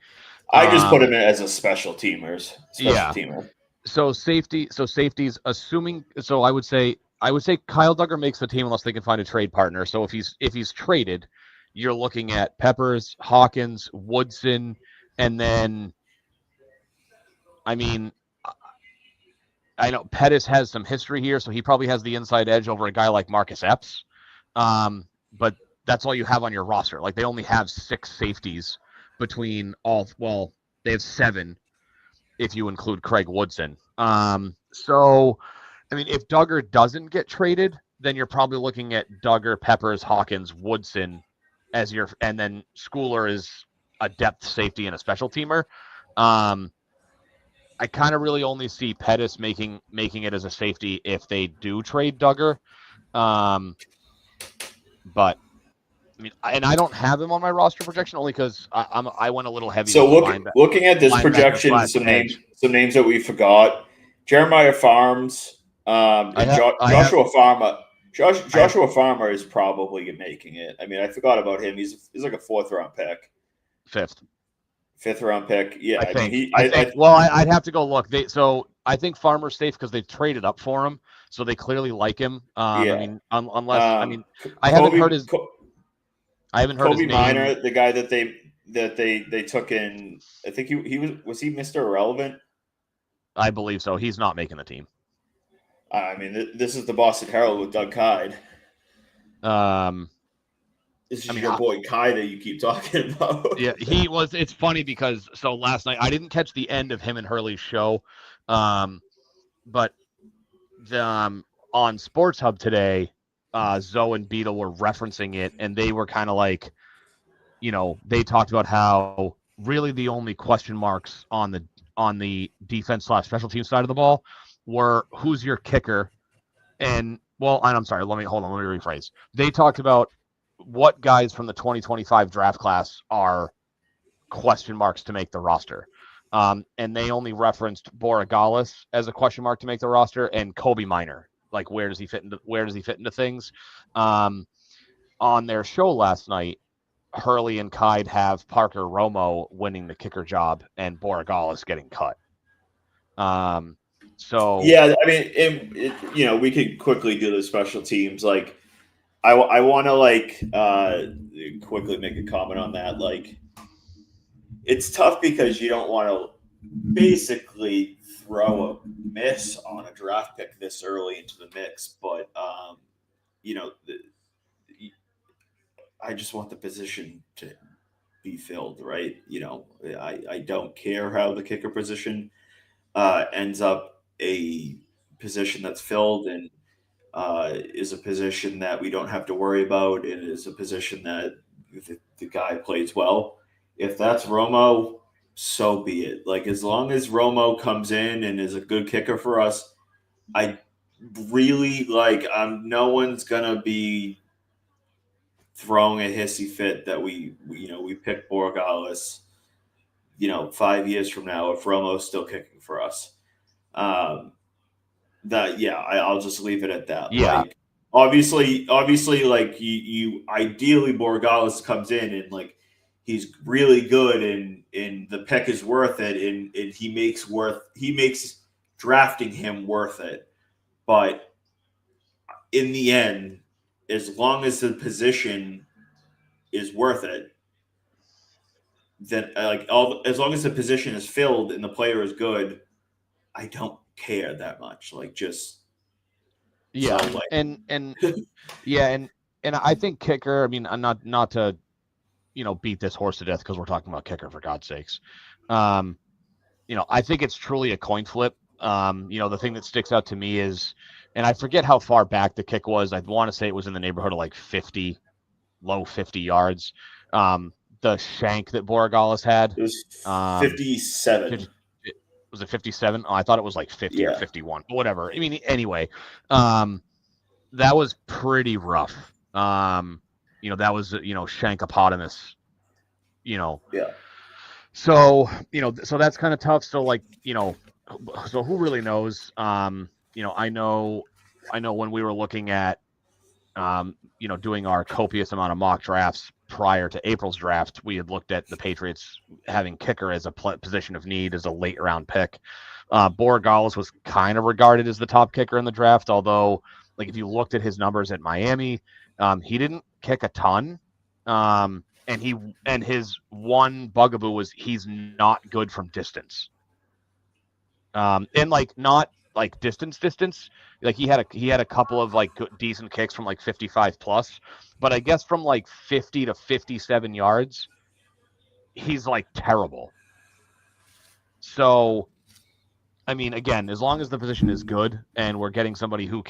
I just put Um, him in as a special yeah. teamer. So safeties, assuming. So I would say Kyle Duggar makes the team unless they can find a trade partner. So if he's traded, you're looking at Peppers, Hawkins, Woodson, and then I mean, I know Pettis has some history here, so he probably has the inside edge over a guy like Marcus Epps. But that's all you have on your roster. Like, they only have 6 safeties between all. Well, they have 7 if you include Craig Woodson. So I mean, if Duggar doesn't get traded, then you're probably looking at Duggar, Peppers, Hawkins, Woodson as your, and then Schooler is a depth safety and a special teamer. Um, I kind of really only see Pettis making it as a safety if they do trade Duggar. Um, but I mean, and I don't have him on my roster projection only because I went a little heavy So with the looking at this linebacker projection, slash edge. some names that we forgot: Jeremiah Farms, I and have I have Joshua Farmer. I have Joshua Farmer is probably making it. I mean, I forgot about him. He's like a fourth round pick, fifth. fifth round pick. Yeah, I I mean think. he. I think. Well, I'd have to go look. So I think Farmer's safe because they traded up for him, so they clearly like him. I Yeah. mean, unless I mean, I haven't heard Kobe his I haven't heard his Kobe name. Minor, the guy that they took in. I think he was he Mr. Irrelevant. I believe so. He's not making the team. I mean, this is the Boston Herald with Doug Hyde. Um, This I is mean, your boy Kai that you keep talking about. yeah, he was. It's funny because so last night I didn't catch the end of him and Hurley's show, but the, on Sports Hub today, Zoe and Beetle were referencing it, and they were kind of like, they talked about how really the only question marks on the defense slash special team side of the ball were who's your kicker, and well, I'm sorry, let me rephrase. They talked about what guys from the 2025 draft class are question marks to make the roster. And they only referenced Borregales as a question mark to make the roster, and Kobe Minor. Like, where does he fit into things? Um, on their show last night, Hurley and Kide have Parker Romo winning the kicker job and Borregales getting cut. So Yeah, I mean, we could quickly do the special teams. Like, I want to quickly make a comment on that. Like, it's tough because you don't want to basically throw a miss on a draft pick this early into the mix, but you know, I just want the position to be filled, right? I don't care how the kicker position ends up a position that's filled and is a position that we don't have to worry about. It is a position that the guy plays well. If that's Romo, so be it. Like, as long as Romo comes in and is a good kicker for us, I really like. No one's gonna be throwing a hissy fit that we picked Borregales. 5 years from now, if Romo's still kicking for us. Um, that yeah, I'll just leave it at that. yeah, Like, obviously, like you ideally Borregales comes in and like he's really good and the pick is worth it and he makes drafting him worth it. But in the end, as long as the position is worth it, then as long as the position is filled and the player is good, I don't care that much. Like, just so yeah, and yeah, and I think kicker. I mean, I'm not to beat this horse to death because we're talking about kicker, for God's sakes. Um, I think it's truly a coin flip. The thing that sticks out to me is, and I forget how far back the kick was. I want to say it was in the neighborhood of like 50, low 50 yards. The shank that Borregales had, It was um, 57. 50, was it 57? Oh, I thought it was like 50 or Yeah. 51, but whatever. I mean, anyway, um, that was pretty rough. That was, Shankopotamus, you know, Yeah. so, so that's kind of tough. So like, so who really knows? I know when we were looking at, doing our copious amount of mock drafts prior to April's draft, we had looked at the Patriots having kicker as a position of need as a late round pick. Borregales was kind of regarded as the top kicker in the draft, although, like, if you looked at his numbers at Miami, he didn't kick a ton. And his one bugaboo was he's not good from distance. And like not like distance. Like he had a couple of like decent kicks from like 55 plus, but I guess from like 50 to 57 yards, he's like terrible. So, I mean, again, as long as the position is good and we're getting somebody who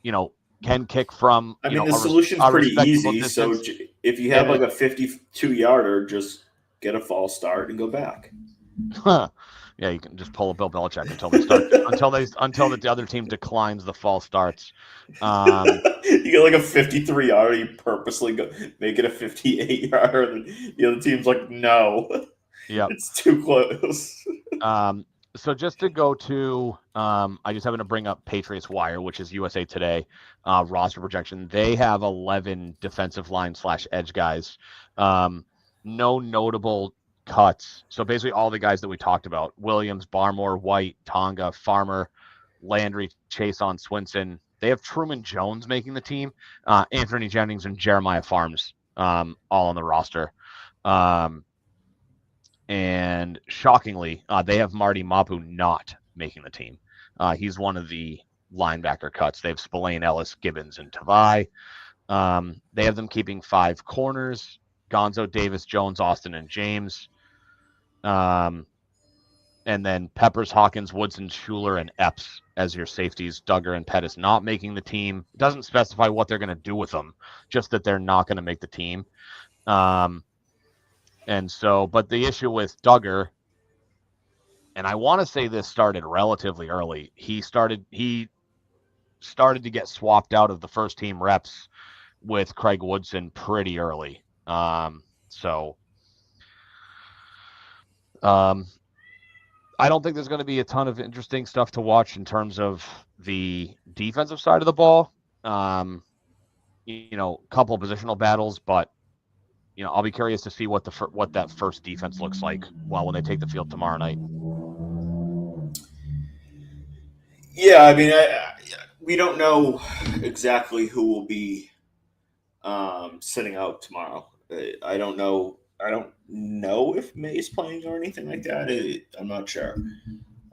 you know, can kick from, I mean, the a, solution's a pretty respectable easy. So distance. if you have And like a 52-yarder, just get a false start and go back. yeah, you can just pull a Bill Belichick until they start until the other team declines the false starts. Um, You get like a 53-yarder, you purposely go make it a 58-yarder, and the other team's like, no, yeah. it's too close. So just to go to, I just happen to bring up Patriots Wire, which is USA Today roster projection. They have 11 defensive line / edge guys. No notable cuts. So basically all the guys that we talked about: Williams, Barmore, White, Tonga, Farmer, Landry, Chason, Swinson. They have Truman Jones making the team, Anthony Jennings, and Jeremiah Farms all on the roster. Um, and shockingly, they have Marty Mapu not making the team. He's one of the linebacker cuts. They have Spillane, Ellis, Gibbons, and Tavai. They have them keeping 5 corners: Gonzo, Davis, Jones, Austin, and James. Um, and then Peppers, Hawkins, Woodson, Schuler, and Epps as your safeties. Duggar and Pettis not making the team. It doesn't specify what they're going to do with them, just that they're not going to make the team. And so, but the issue with Duggar, and I want to say this started relatively early. He started to get swapped out of the first team reps with Craig Woodson pretty early. So um, I don't think there's going to be a ton of interesting stuff to watch in terms of the defensive side of the ball. Couple positional battles, but I'll be curious to see what that first defense looks like when they take the field tomorrow night. Yeah, I mean, we don't know exactly who will be sitting out tomorrow. I don't know. I don't know if May's playing or anything like that. I'm not sure.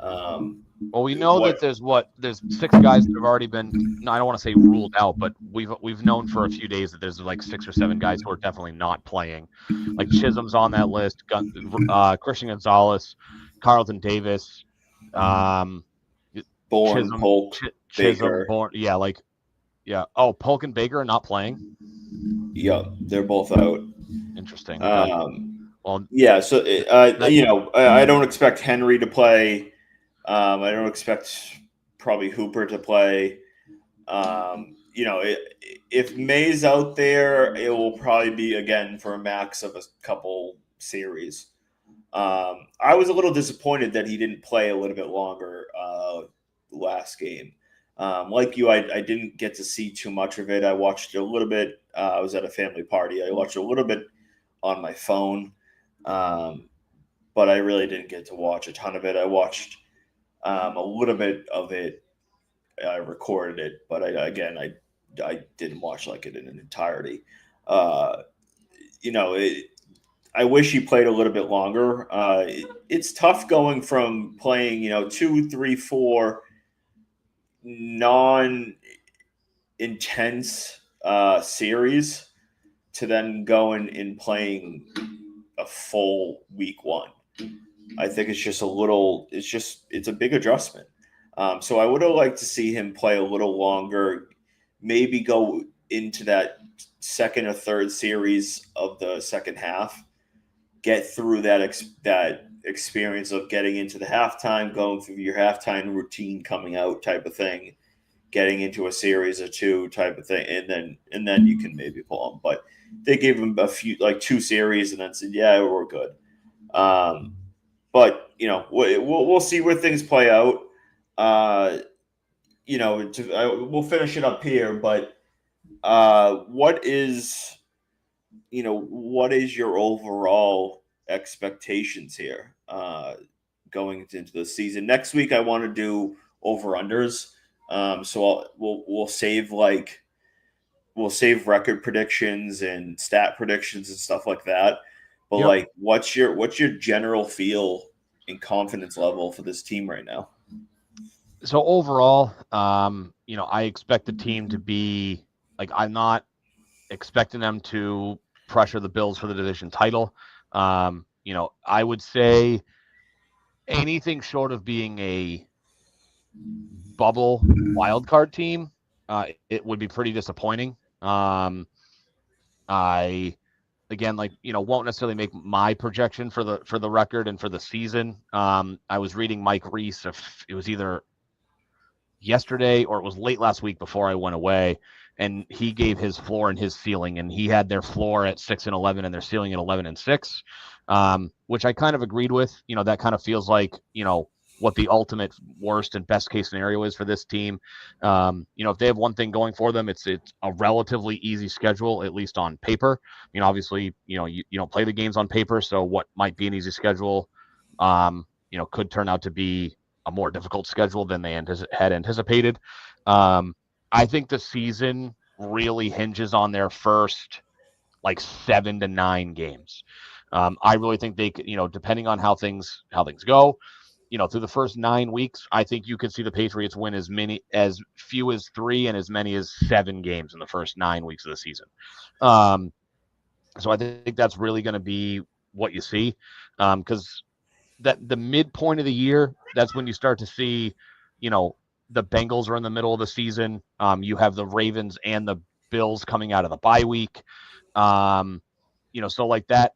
Um, Well, we know that what? there's 6 guys that have already been. No, I don't want to say ruled out, but we've known for a few days that there's like 6 or 7 guys who are definitely not playing. Like Chisholm's on that list. Christian Gonzalez, Carlton Davis, um, Bourne, Chisholm, Polk, Chisholm, Baker. born. Yeah, like yeah. Oh, Polk and Baker are not playing. Yeah, they're both out. Interesting. Okay. Um, Well, yeah, so that I don't expect Henry to play. I don't expect probably Hooper to play. If May's out there, it will probably be again for a max of a couple series. I was a little disappointed that he didn't play a little bit longer last game. Like you, I didn't get to see too much of it. I watched a little bit. I was at a family party. I watched a little bit on my phone, um, but I really didn't get to watch a ton of it. I watched a little bit of it. I recorded it, but I didn't watch like it in an entirety. Uh, you know, it, I wish he played a little bit longer. It's tough going from playing, 2, 3, 4 non-intense series to then going and playing a full week 1. I think it's just a little. It's a big adjustment. So I would have liked to see him play a little longer, maybe go into that second or third series of the second half, get through that experience of getting into the halftime, going through your halftime routine, coming out type of thing, getting into a series or two type of thing, and then you can maybe pull him. But they gave him a few like two series and then said, yeah, we're good. Um, but we'll see where things play out. Uh, we'll finish it up here. But what is your overall expectations here going into the season? Next week, I want to do over unders. So we'll save record predictions and stat predictions and stuff like that. But Yep. like, what's your general feel and confidence level for this team right now? So overall, I expect the team to be like I'm not expecting them to pressure the Bills for the division title. I would say anything short of being a bubble wild card team, it would be pretty disappointing. I again won't necessarily make my projection for the record and for the season. I was reading Mike Reese, if it was either yesterday or it was late last week before I went away, and he gave his floor and his ceiling, and he had their floor at 6-11 and their ceiling at 11-6, which I kind of agreed with. That kind of feels like what the ultimate worst and best case scenario is for this team. If they have one thing going for them, it's a relatively easy schedule, at least on paper. Obviously, you don't play the games on paper, so what might be an easy schedule, could turn out to be a more difficult schedule than they had anticipated. I think the season really hinges on their first like 7 to 9 games. I really think they could, depending on how things go, through the first 9 weeks, I think you could see the Patriots win as few as 3 and as many as 7 games in the first 9 weeks of the season. So I think that's really going to be what you see, because that the midpoint of the year, that's when you start to see, you know, the Bengals are in the middle of the season. You have the Ravens and the Bills coming out of the bye week. Um, so like that,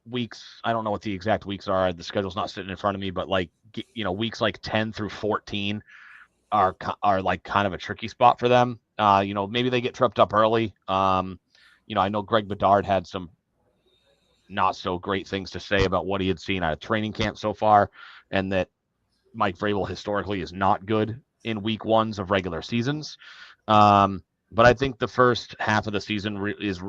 weeks, I don't know what the exact weeks are. The schedule's not sitting in front of me, but like, weeks like 10 through 14 are like kind of a tricky spot for them. Maybe they get tripped up early. I know Greg Bedard had some not so great things to say about what he had seen out of training camp so far, and that Mike Vrabel historically is not good in week ones of regular seasons. But I think the first half of the season is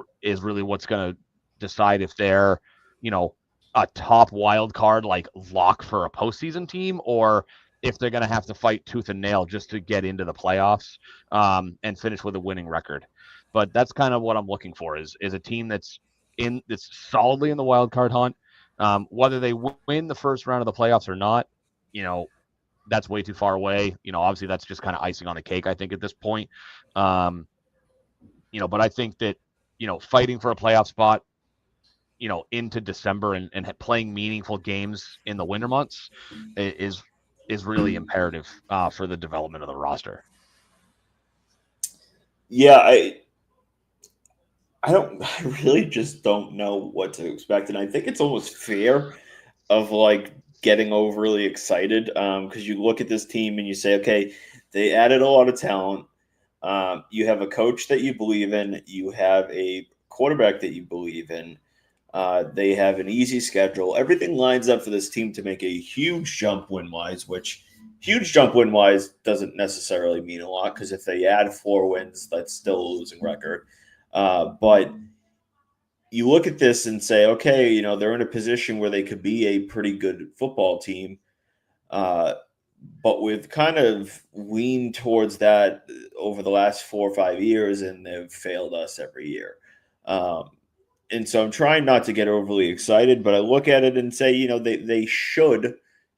really what's going to decide if they're, you know, a top wild card like lock for a postseason team, or if they're going to have to fight tooth and nail just to get into the playoffs, and finish with a winning record. But that's kind of what I'm looking for is a team that's solidly in the wild card hunt. Whether they win the first round of the playoffs or not, you know, that's way too far away. Obviously that's just kind of icing on the cake, I think, at this point. Um, but I think that, fighting for a playoff spot, into December and playing meaningful games in the winter months is really imperative for the development of the roster. Yeah, I don't. I really just don't know what to expect, and I think it's almost fair of like getting overly excited because you look at this team and you say, okay, they added a lot of talent. You have a coach that you believe in. You have a quarterback that you believe in. They have an easy schedule. Everything lines up for this team to make a huge jump win wise, which huge jump win wise doesn't necessarily mean a lot because if they add 4 wins, that's still a losing record. But you look at this and say, okay, they're in a position where they could be a pretty good football team. Uh, but we've kind of leaned towards that over the last 4 or 5 years, and they've failed us every year. Um, and so I'm trying not to get overly excited, but I look at it and say, they should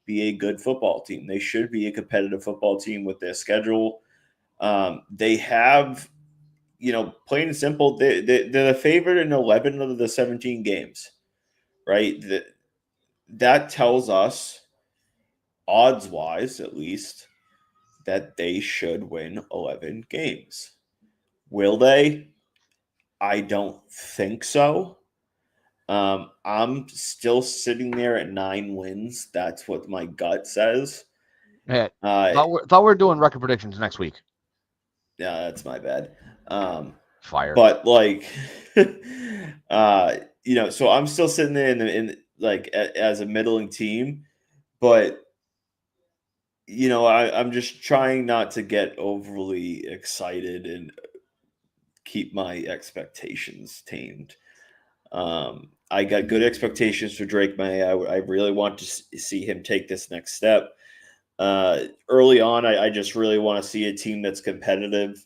be a good football team. They should be a competitive football team with their schedule. They have, plain and simple, they're the favorite in 11 of the 17 games, right? that tells us, odds wise at least, that they should win 11 games. Will they? I don't think so. I'm still sitting there at 9 wins. That's what my gut says. Hey, Uh, thought we were doing record predictions next week. yeah, that's my bad. Fired. But like, so I'm still sitting there in like as a middling team, but I'm just trying not to get overly excited and keep my expectations tamed. I got good expectations for Drake May. I really want to see him take this next step. Early on, I just really want to see a team that's competitive.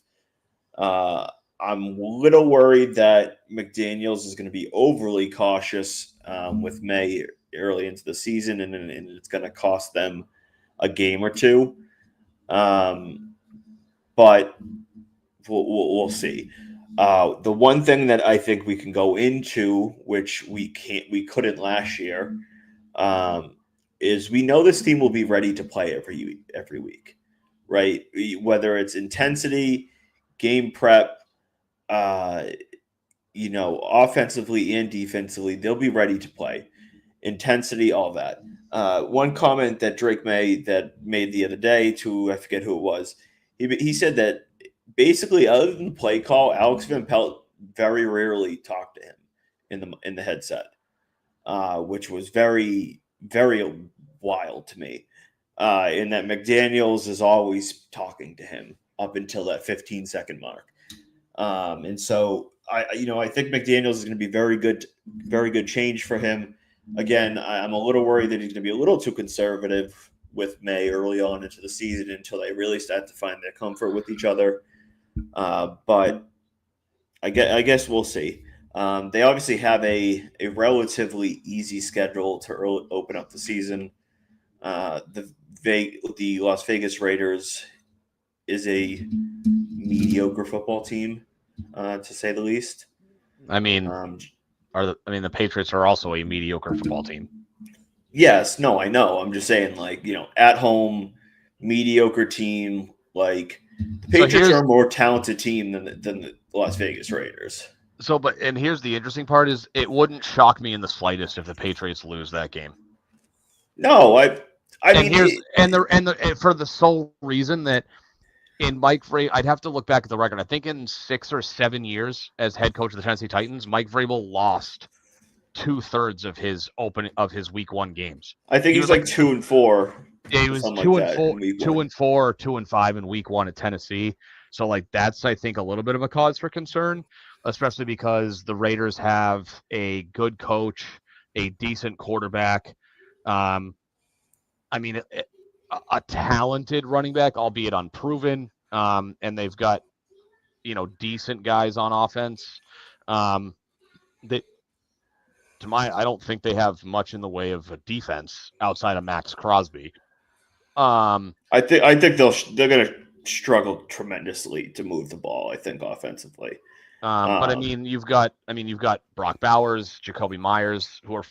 Uh, I'm a little worried that McDaniels is going to be overly cautious with May early into the season, and it's going to cost them a game or two. But we'll see. The one thing that I think we can go into, which we couldn't last year, is we know this team will be ready to play every week, right? Whether it's intensity, game prep, uh, offensively and defensively, they'll be ready to play. Intensity, all that. One comment that Drake made the other day to, I forget who it was. He said that basically, other than the play call, Alex Van Pelt very rarely talked to him in the headset, which was very very wild to me. And that McDaniels is always talking to him up until that 15-second mark. And so I think McDaniels is going to be very good change for him. Again, I'm a little worried that he's going to be a little too conservative with May early on into the season until they really start to find their comfort with each other. But I guess we'll see. They obviously have a relatively easy schedule to open up the season. The Las Vegas Raiders is a mediocre football team, to say the least. I mean, Um, the Patriots are also a mediocre football team. yes, no, I know. I'm just saying, like, at home, mediocre team. Like, the Patriots are a more talented team than the Las Vegas Raiders. And here's the interesting part: is it wouldn't shock me in the slightest if the Patriots lose that game. No, I mean, for the sole reason that in Mike Vrabel, I'd have to look back at the record. I think in 6 or 7 years as head coach of the Tennessee Titans, Mike Vrabel lost 2/3 of his week 1 games. I think He he's was like like 2-4, yeah, he or was something like that in week 2 one. and 4, or 2 and 5 in week 1 at Tennessee. So like that's I think a little bit of a cause for concern, especially because the Raiders have a good coach, a decent quarterback. Um, I mean, a talented running back, albeit unproven. And they've got decent guys on offense. That I don't think they have much in the way of a defense outside of Max Crosby. I think they're going to struggle tremendously to move the ball. I think offensively. But you've got Brock Bowers, Jacoby Myers, who are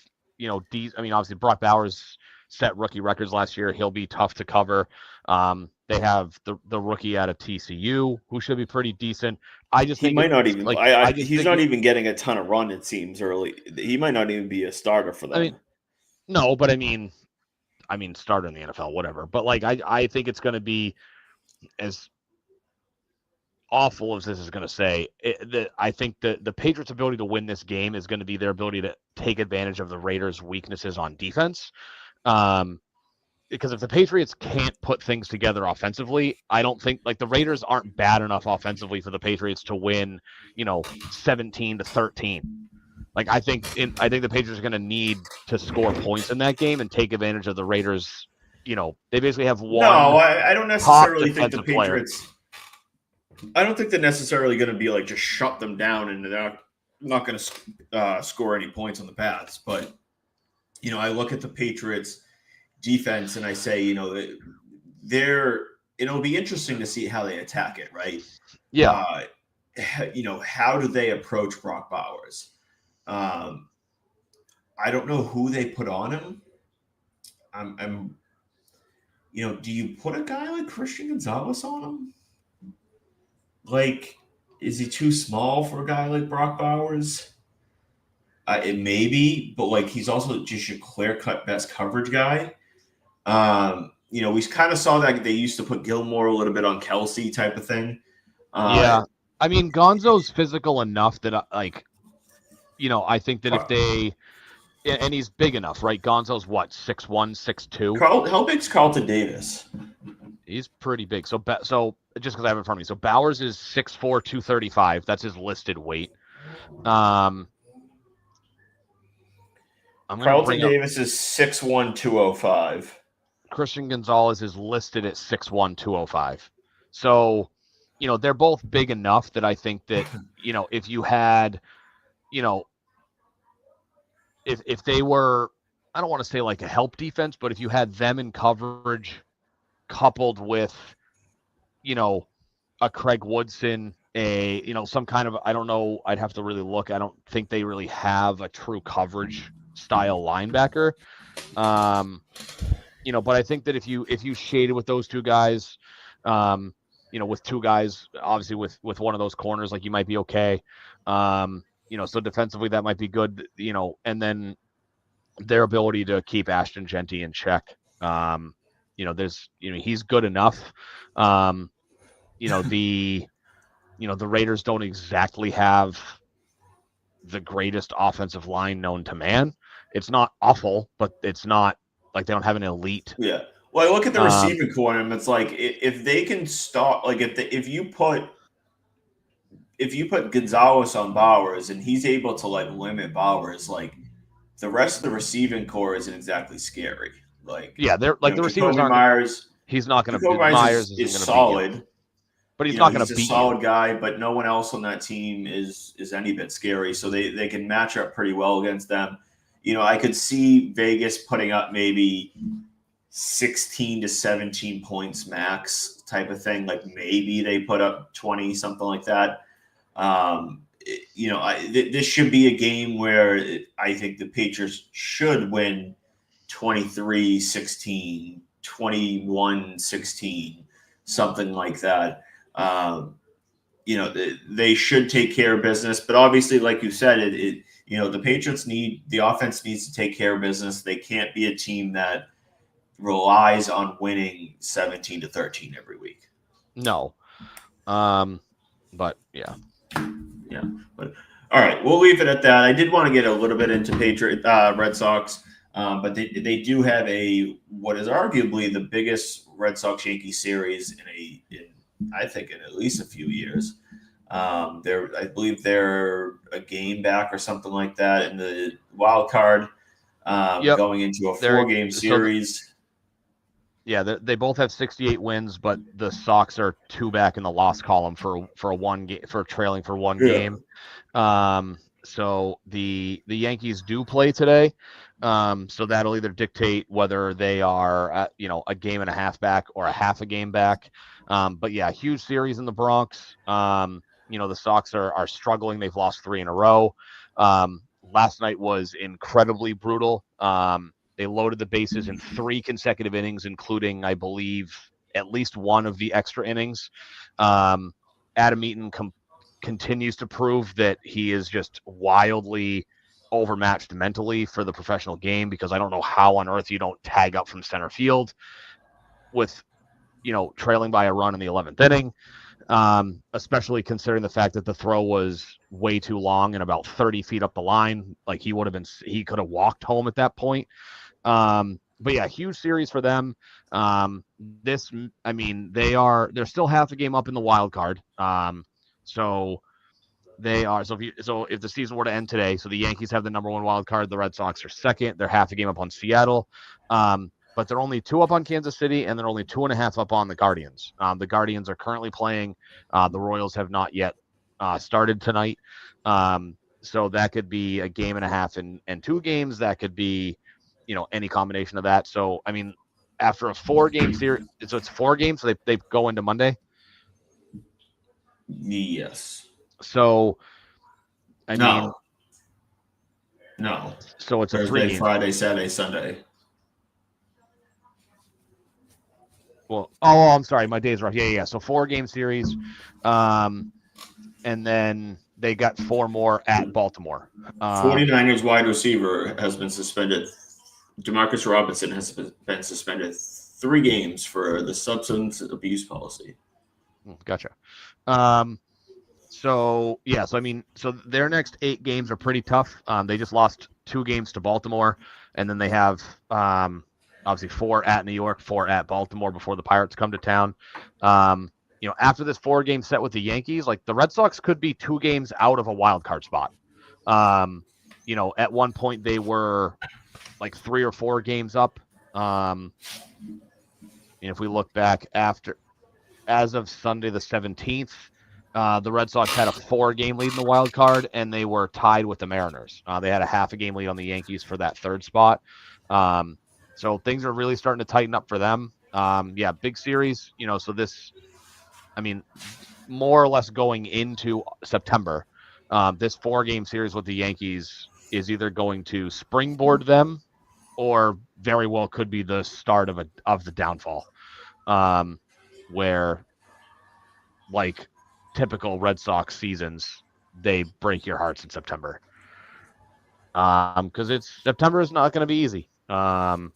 obviously Brock Bowers set rookie records last year. He'll be tough to cover. They have the rookie out of TCU who should be pretty decent. I just he think might not even. He's not think even getting a ton of run. It seems early. He might not even be a starter for them. No, but starter in the NFL, whatever. But I think it's going to be as awful as this is going to say. I think the Patriots' ability to win this game is going to be their ability to take advantage of the Raiders' weaknesses on defense. Because if the Patriots can't put things together offensively, I don't think the Raiders aren't bad enough offensively for the Patriots to win, 17-13. I think the Patriots are going to need to score points in that game and take advantage of the Raiders. They basically have one. No, I don't top necessarily think the defensive player. Patriots. I don't think they're necessarily going to be just shut them down and they're not going to score any points on the pass. But I look at the Patriots defense and I say, it'll be interesting to see how they attack it, right? Yeah. How do they approach Brock Bowers? I don't know who they put on him. I'm do you put a guy like Christian Gonzalez on him? Like, is he too small for a guy like Brock Bowers? It may be, but like he's also just your clear cut best coverage guy. We kind of saw that they used to put Gilmore a little bit on Kelsey type of thing. Yeah. I mean, Gonzo's physical enough that, I think that if they, and he's big enough, right? Gonzo's what, 6'1", 6'2"? How big's Carlton Davis? He's pretty big. So just because I have it in front of me. So Bowers is 6'4", 235. That's his listed weight. I'm going to Carlton bring up Davis is 6'1", 205. Christian Gonzalez is listed at 6'1", 205. So, they're both big enough that I think that, if you had, if they were, I don't want to say like a help defense, but if you had them in coverage coupled with, you know, a Craig Woodson, some kind of, I don't know, I'd have to really look. I don't think they really have a true coverage style linebacker. But I think that if you shaded with those two guys, with two guys, obviously with one of those corners, like you might be okay. So defensively that might be good, and then their ability to keep Ashton Genty in check. He's good enough. Um, the the Raiders don't exactly have the greatest offensive line known to man. It's not awful, but it's not like they don't have an elite. Yeah. Well, I look at the receiving corner, and it's like if they can stop, like if you put Gonzalez on Bowers and he's able to like limit Bowers, like the rest of the receiving core isn't exactly scary. Like they're like the receivers Jacoby aren't. Myers. He's not going Jacoby to. Myers isn't is going to beat solid. you, but he's not going to He's a beat solid you. guy, but no one else on that team is any bit scary. So they can match up pretty well against them. I could see Vegas putting up maybe 16 to 17 points max type of thing. Like maybe they put up 20, something like that. This should be a game where I think the Patriots should win 23-16, 21-16, something like that. They should take care of business, but obviously, like you said, the Patriots the offense needs to take care of business. They can't be a team that relies on winning 17-13 every week. No. But yeah. Yeah. But all right, we'll leave it at that. I did want to get a little bit into Red Sox, but they do have what is arguably the biggest Red Sox Yankee series I think in at least a few years. I believe they're a game back or something like that in the wild card, going into a 4-game series. They both have 68 wins, but the Sox are 2 back in the loss column for a one game, for trailing for one game. So the Yankees do play today. So that'll either dictate whether they are at, a game and a half back or a half a game back. But yeah, huge series in the Bronx. The Sox are struggling. They've lost 3 in a row. Last night was incredibly brutal. They loaded the bases in 3 consecutive innings, including, I believe, at least one of the extra innings. Adam Eaton continues to prove that he is just wildly overmatched mentally for the professional game, because I don't know how on earth you don't tag up from center field with, trailing by a run in the 11th inning, especially considering the fact that the throw was way too long and about 30 feet up the line. Like he could have walked home at that point. But yeah, huge series for them. They're still half a game up in the wild card. So if the season were to end today, so the Yankees have the number 1 wild card, the Red Sox are second. They're half a game up on Seattle. But they're only 2 up on Kansas City, and they're only 2.5 up on the Guardians. The Guardians are currently playing. The Royals have not yet started tonight. So that could be a game and a half and 2 games. That could be, any combination of that. So, after a 4-game series, so it's 4 games, so they go into Monday. Yes. So, No. So it's Thursday, a 3-game. Friday, Saturday, Sunday. Well, I'm sorry, my days are off. Yeah. So 4-game series, um, and then they got 4 more at Baltimore. 49ers wide receiver has been suspended. Demarcus Robinson has been suspended 3 games for the substance abuse policy. Gotcha. Um, so I mean, so their next 8 games are pretty tough. They just lost 2 games to Baltimore, and then they have obviously 4 at New York, 4 at Baltimore before the Pirates come to town. After this 4-game set with the Yankees, like the Red Sox could be 2 games out of a wild card spot. At one point they were like 3 or 4 games up. If we look back as of Sunday the 17th, the Red Sox had a 4-game lead in the wild card, and they were tied with the Mariners. They had a half a game lead on the Yankees for that 3rd spot. So things are really starting to tighten up for them. Big series. So this, I mean, more or less going into September, this 4-game series with the Yankees is either going to springboard them, or very well could be the start of the downfall. Where, like typical Red Sox seasons, they break your hearts in September. Because September is not going to be easy. 3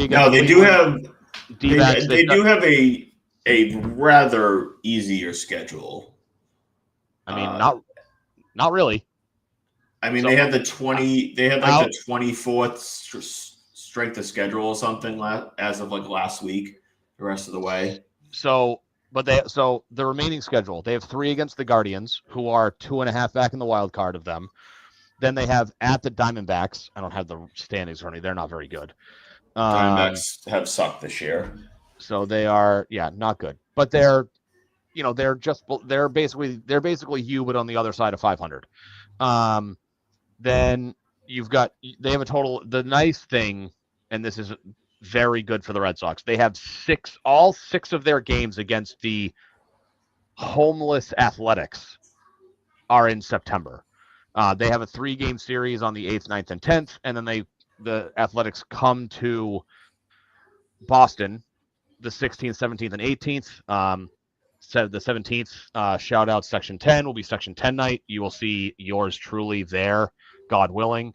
No, against they do Cleveland, have D-backs. they do have a rather easier schedule. I mean, not really. I mean, So they had they had like out. the 24th strength of schedule or something as of like last week. The rest of the way. So the remaining schedule, they have 3 against the Guardians, who are 2.5 back in the wild card of them. Then they have at the Diamondbacks. I don't have the standings for me. They're not very good. Diamondbacks have sucked this year. So they are, not good. But they're basically you, but on the other side of 500. Then they have a total. The nice thing, and this is very good for the Red Sox, they have all 6 of their games against the homeless Athletics are in September. They have a 3-game series on the 8th, 9th, and 10th, and then the Athletics come to Boston the 16th, 17th, and 18th. The 17th, shout out Section 10 will be Section 10 night. You will see yours truly there, God willing.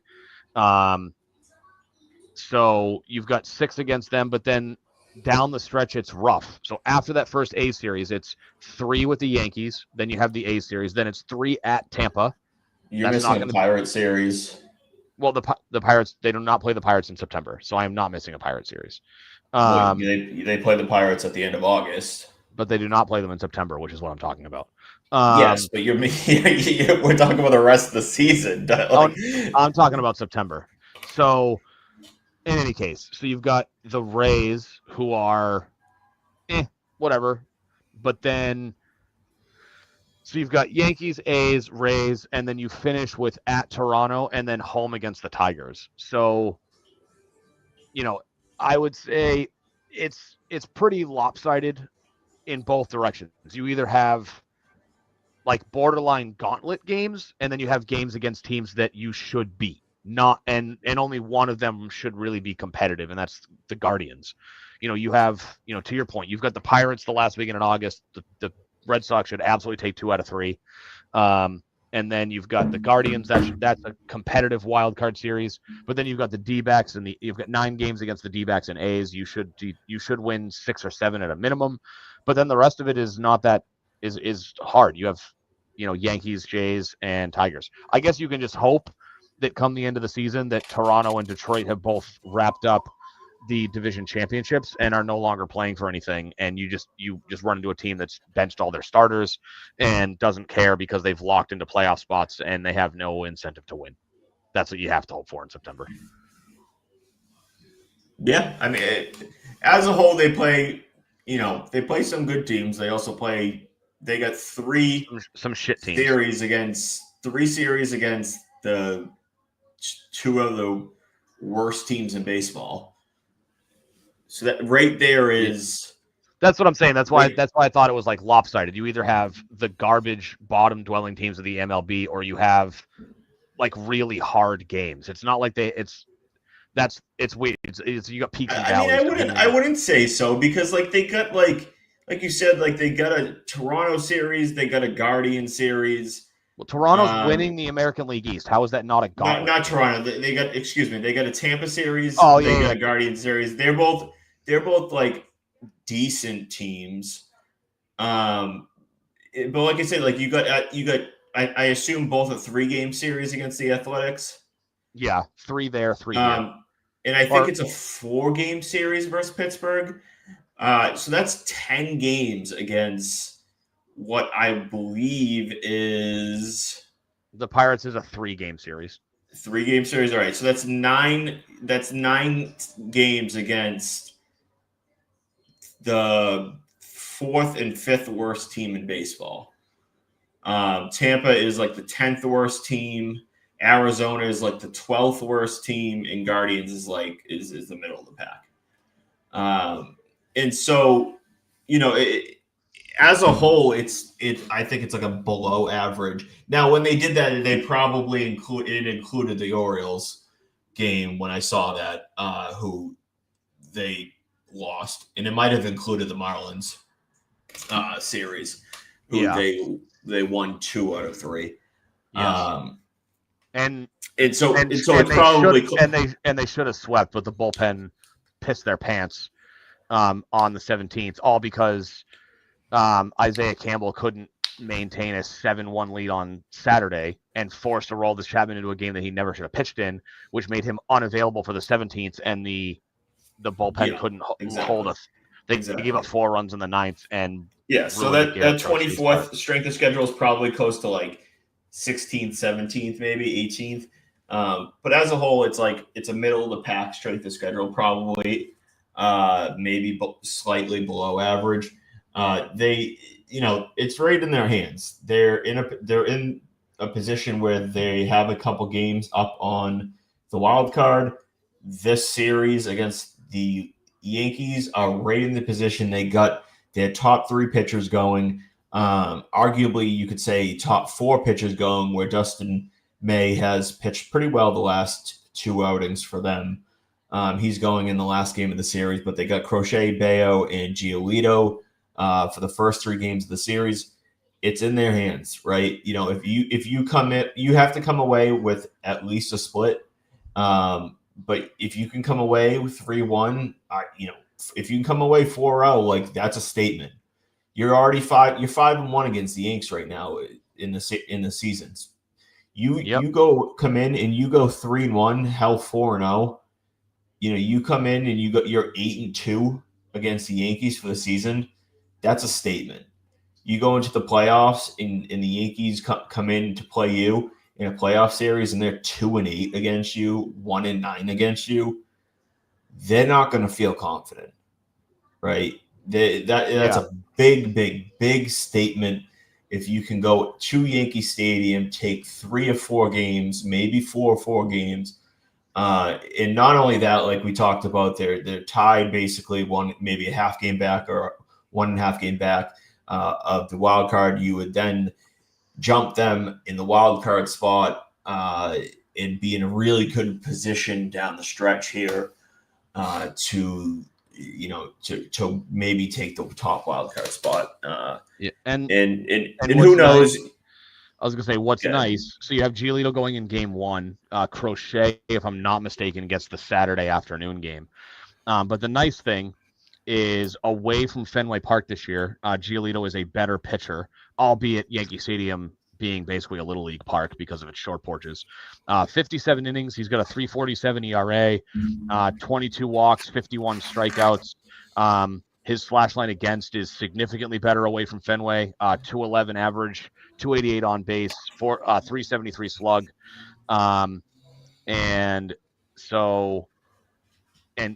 So you've got 6 against them, but then down the stretch, it's rough. So after that first A series, it's 3 with the Yankees. Then you have the A series. Then it's 3 at Tampa. You're That's missing not a going to. Pirate series. Well, the Pirates, they do not play the Pirates in September, so I am not missing a Pirate series. Well, they play the Pirates at the end of August. But they do not play them in September, which is what I'm talking about. Yes, but we're talking about the rest of the season. I'm talking about September. So in any case, so you've got the Rays, who are whatever. But then, so you've got Yankees, A's, Rays, and then you finish with at Toronto and then home against the Tigers. So, I would say it's pretty lopsided in both directions. You either have like borderline gauntlet games, and then you have games against teams that you should beat. Not and only one of them should really be competitive, and that's the Guardians. You have, to your point, you've got the Pirates the last weekend in August. The Red Sox should absolutely take 2 out of 3. And then you've got the Guardians. That's a competitive wild card series. But then you've got the D-backs, and you've got 9 games against the D-backs and A's. You should win 6 or 7 at a minimum. But then the rest of it is not that is hard. You have, Yankees, Jays, and Tigers. I guess you can just hope that come the end of the season that Toronto and Detroit have both wrapped up the division championships and are no longer playing for anything, and you just run into a team that's benched all their starters and doesn't care because they've locked into playoff spots and they have no incentive to win. That's what you have to hope for in September. Yeah, I mean, as a whole, they play. They play some good teams. They also play. They got some shit teams. Three series against the 2 of the worst teams in baseball. So that right there is. That's what I'm saying. That's why I thought it was like lopsided. You either have the garbage bottom dwelling teams of the MLB, or you have like really hard games. It's not like it's weird. It's you got peaks and I mean, valleys depending I on. wouldn't say so because like they got like you said, like they got a Toronto series, they got a Guardian series. Well, Toronto's winning Um, the American League East. How is that not a gauntlet not game? Toronto. They got excuse me, they got a Tampa series, Oh they got yeah, a Guardian series. They're both like decent teams. Um, but like I said, like you got I assume both a 3-game series against the Athletics. yeah. 3 there, 3 here. Um, and I think Or it's a 4-game series versus Pittsburgh. So that's 10 games against what I believe is the Pirates is a 3-game series. 3-game series. All right, so that's nine. That's 9 games against the fourth and fifth worst team in baseball. Tampa is like the 10th worst team. Arizona is like the 12th worst team, and Guardians is is the middle of the pack. And so, you know, as a whole, I think it's like a below average. Now, when they did that, they probably included the Orioles game when I saw that, who they lost, and it might have included the Marlins series, who Yeah, they won 2 out of 3. yes. Um, And and so it's probably they should have swept, but the bullpen pissed their pants on the 17th, all because Isaiah Campbell couldn't maintain a 7-1 lead on Saturday and forced to roll the Chapman into a game that he never should have pitched in, which made him unavailable for the 17th, and the bullpen yeah, couldn't hold exactly. us. They gave up 4 runs in the ninth and Yeah, so ruined the that Garrett Crochet start. 24th strength of schedule is probably close to like 16th, 17th, maybe 18th. But as a whole, it's a middle of the pack strength of schedule, probably maybe slightly below average. They, it's right in their hands. They're in a position where they have a couple games up on the wild card. This series against the Yankees are right in the position they got their top 3 pitchers going. Arguably, you could say top 4 pitchers going, where Dustin May has pitched pretty well the last 2 outings for them. He's going in the last game of the series, but they got Crochet, Bayo, and Giolito for the first 3 games of the series. It's in their hands, right? If you come in, you have to come away with at least a split. But if you can come away with 3-1, if you can come away 4-0, like that's a statement. You're already 5-1 against the Yanks right now in the seasons. Yep. You come in and you go 3-1, hell 4-0. You come in and you're 8-2 against the Yankees for the season. That's a statement. You go into the playoffs and the Yankees come in to play you in a playoff series and they're 2-8 against you, 1-9 against you. They're not going to feel confident, right? That's a big statement. If you can go to Yankee Stadium, take 3 or 4 games, maybe 4 or 4 games, and not only that, like we talked about, they're tied basically maybe a half game back or 1.5 game back of the wild card. You would then jump them in the wild card spot and be in a really good position down the stretch here to maybe take the top wild card spot. Yeah, and who knows? Nice, I was gonna say what's nice. So you have Giolito going in game 1. Crochet, if I'm not mistaken, gets the Saturday afternoon game. But the nice thing is away from Fenway Park this year, Giolito is a better pitcher, albeit Yankee Stadium being basically a little league park because of its short porches. 57 innings, he's got a 3.47 ERA, 22 walks, 51 strikeouts. His slash line against is significantly better away from Fenway. 211 average, 288 on base, 373 slug. And so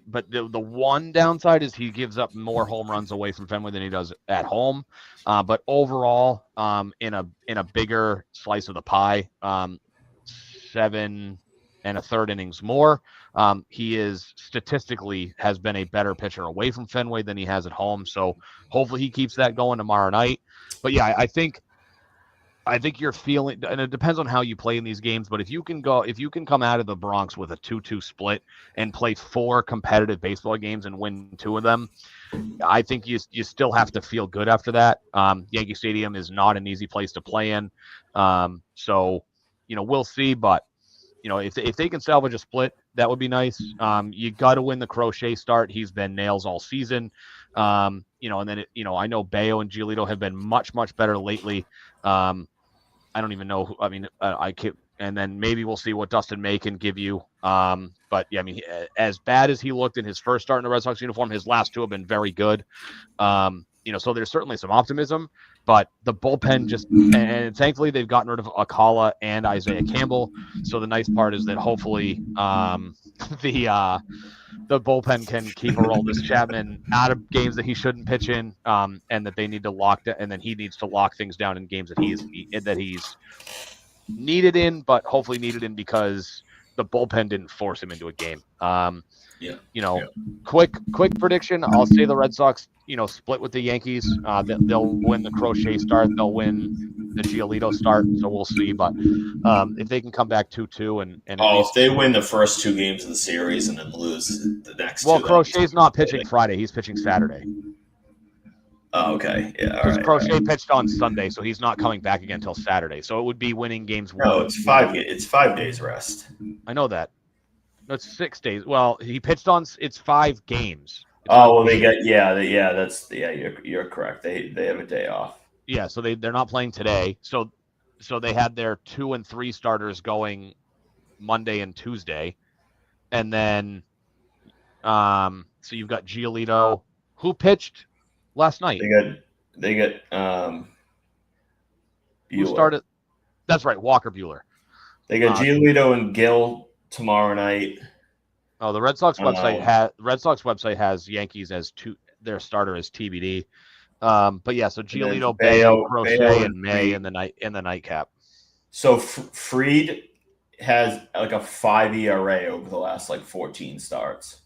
but the one downside is he gives up more home runs away from Fenway than he does at home. But overall, in a bigger slice of the pie, 7 1/3 innings more. He is statistically has been a better pitcher away from Fenway than he has at home. So hopefully he keeps that going tomorrow night. But yeah, I think I think you're feeling, and it depends on how you play in these games, but if you can come out of the Bronx with a 2-2 split and play 4 competitive baseball games and win 2 of them, I think you still have to feel good after that. Yankee Stadium is not an easy place to play in. So, we'll see, but if they can salvage a split, that would be nice. You got to win the Crochet start. He's been nails all season. And then I know Bayo and Giolito have been much better lately. I don't even know who. I mean, I can't. And then maybe we'll see what Dustin May can give you. But yeah, I mean, as bad as he looked in his first start in the Red Sox uniform, his last 2 have been very good. So there's certainly some optimism, but the bullpen and thankfully they've gotten rid of Akala and Isaiah Campbell. So the nice part is that hopefully the bullpen can keep Aroldis Chapman out of games that he shouldn't pitch in, and that they need to and then he needs to lock things down in games that he's needed in, but hopefully needed in because the bullpen didn't force him into a game. Quick prediction. I'll say the Red Sox, split with the Yankees. They'll win the Crochet start. They'll win the Giolito start. So we'll see. But if they can come back 2-2 and at least if they win the first 2 games of the series and then lose the next 2, Crochet's not pitching Friday. He's pitching Saturday. Oh, okay. Yeah. Because Crochet pitched on Sunday, so he's not coming back again until Saturday. So it would be winning games. No, it's 5 days rest. I know that. No, it's 6 days. Well, he pitched on. It's 5 games. They get You're correct. They have a day off. Yeah, so they're not playing today. So they had their 2 and 3 starters going Monday and Tuesday, and then so you've got Giolito, who pitched last night. They get who started. That's right, Walker Buehler. They got Giolito and Gill tomorrow night. Oh, the Red Sox website has Yankees as their starter as TBD. But yeah, so Giolito, Bayo, Crochet, and May in the nightcap. So Fried has like a 5 ERA over the last 14 starts.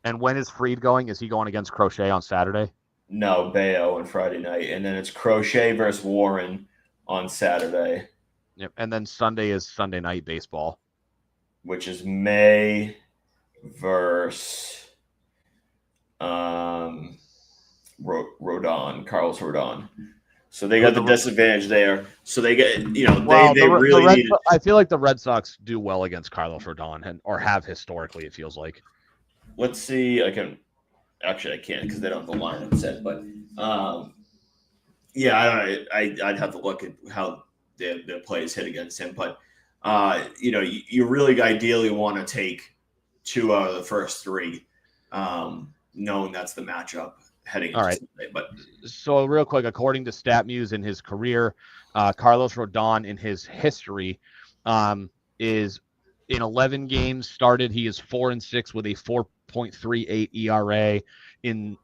And when is Fried going? Is he going against Crochet on Saturday? No, Bayo on Friday night, and then it's Crochet versus Warren on Saturday. Yep, and then Sunday is Sunday Night Baseball, which is May versus Carlos Rodon. So they got the disadvantage there. So they get, they really need. I feel like the Red Sox do well against Carlos Rodon, or have historically. It feels like. Let's see. I can't because they don't have the lineup set. But yeah, I don't know. I'd have to look at how the plays hit against him. But you really ideally want to take 2 out of the first 3, knowing that's the matchup heading into Sunday. But so real quick, according to StatMuse, in his career, Carlos Rodon in his history is in 11 games started. He is 4-6 with a 4.38 ERA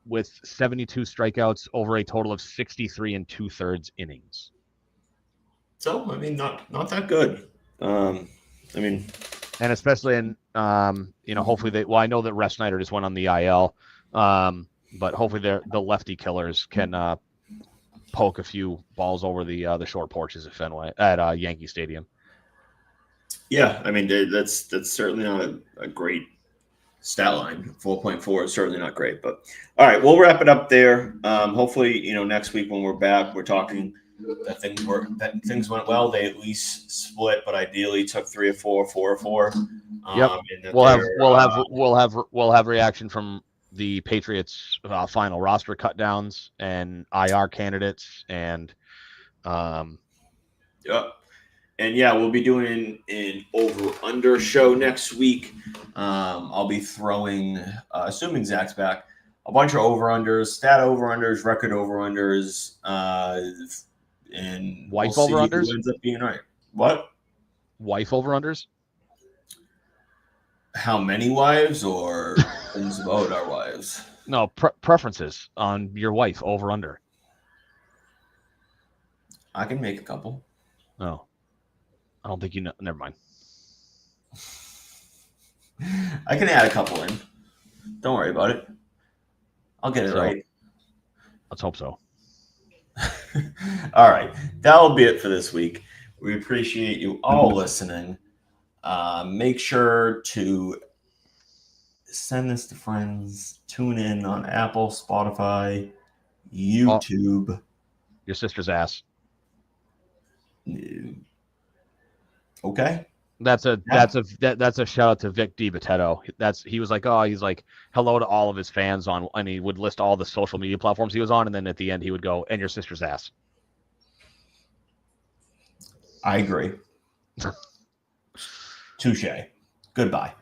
with 72 strikeouts over a total of 63 2/3 innings. So I mean, not that good. And especially in hopefully I know that Rest Snyder just went on the IL, but hopefully the lefty killers can poke a few balls over the short porches at Yankee Stadium. Yeah, I mean that's certainly not a great stat line. 4.4 is certainly not great, but all right, we'll wrap it up there. Hopefully, next week when we're back, we're talking that things went well. They at least split, but ideally took 3 or 4, 4 or 4. Yep. We'll have reaction from the Patriots final roster cutdowns and IR candidates and yep. And yeah, we'll be doing an over-under show next week. I'll be throwing, assuming Zach's back, a bunch of over-unders, stat over-unders, record over-unders, and wife over-unders? Who ends up being right. What? Wife over-unders? How many wives or things about our wives? No, preferences on your wife over-under. I can make a couple. Oh. I don't think you know. Never mind. I can add a couple in. Don't worry about it. I'll get it right. Let's hope so. All right. That'll be it for this week. We appreciate you all listening. Make sure to send this to friends. Tune in on Apple, Spotify, YouTube. Your sister's ass. Okay. That's a shout out to Vic DiBattista. He was like, he's like hello to all of his fans on, and he would list all the social media platforms he was on, and then at the end he would go, and your sister's ass. I agree. Touche. Goodbye.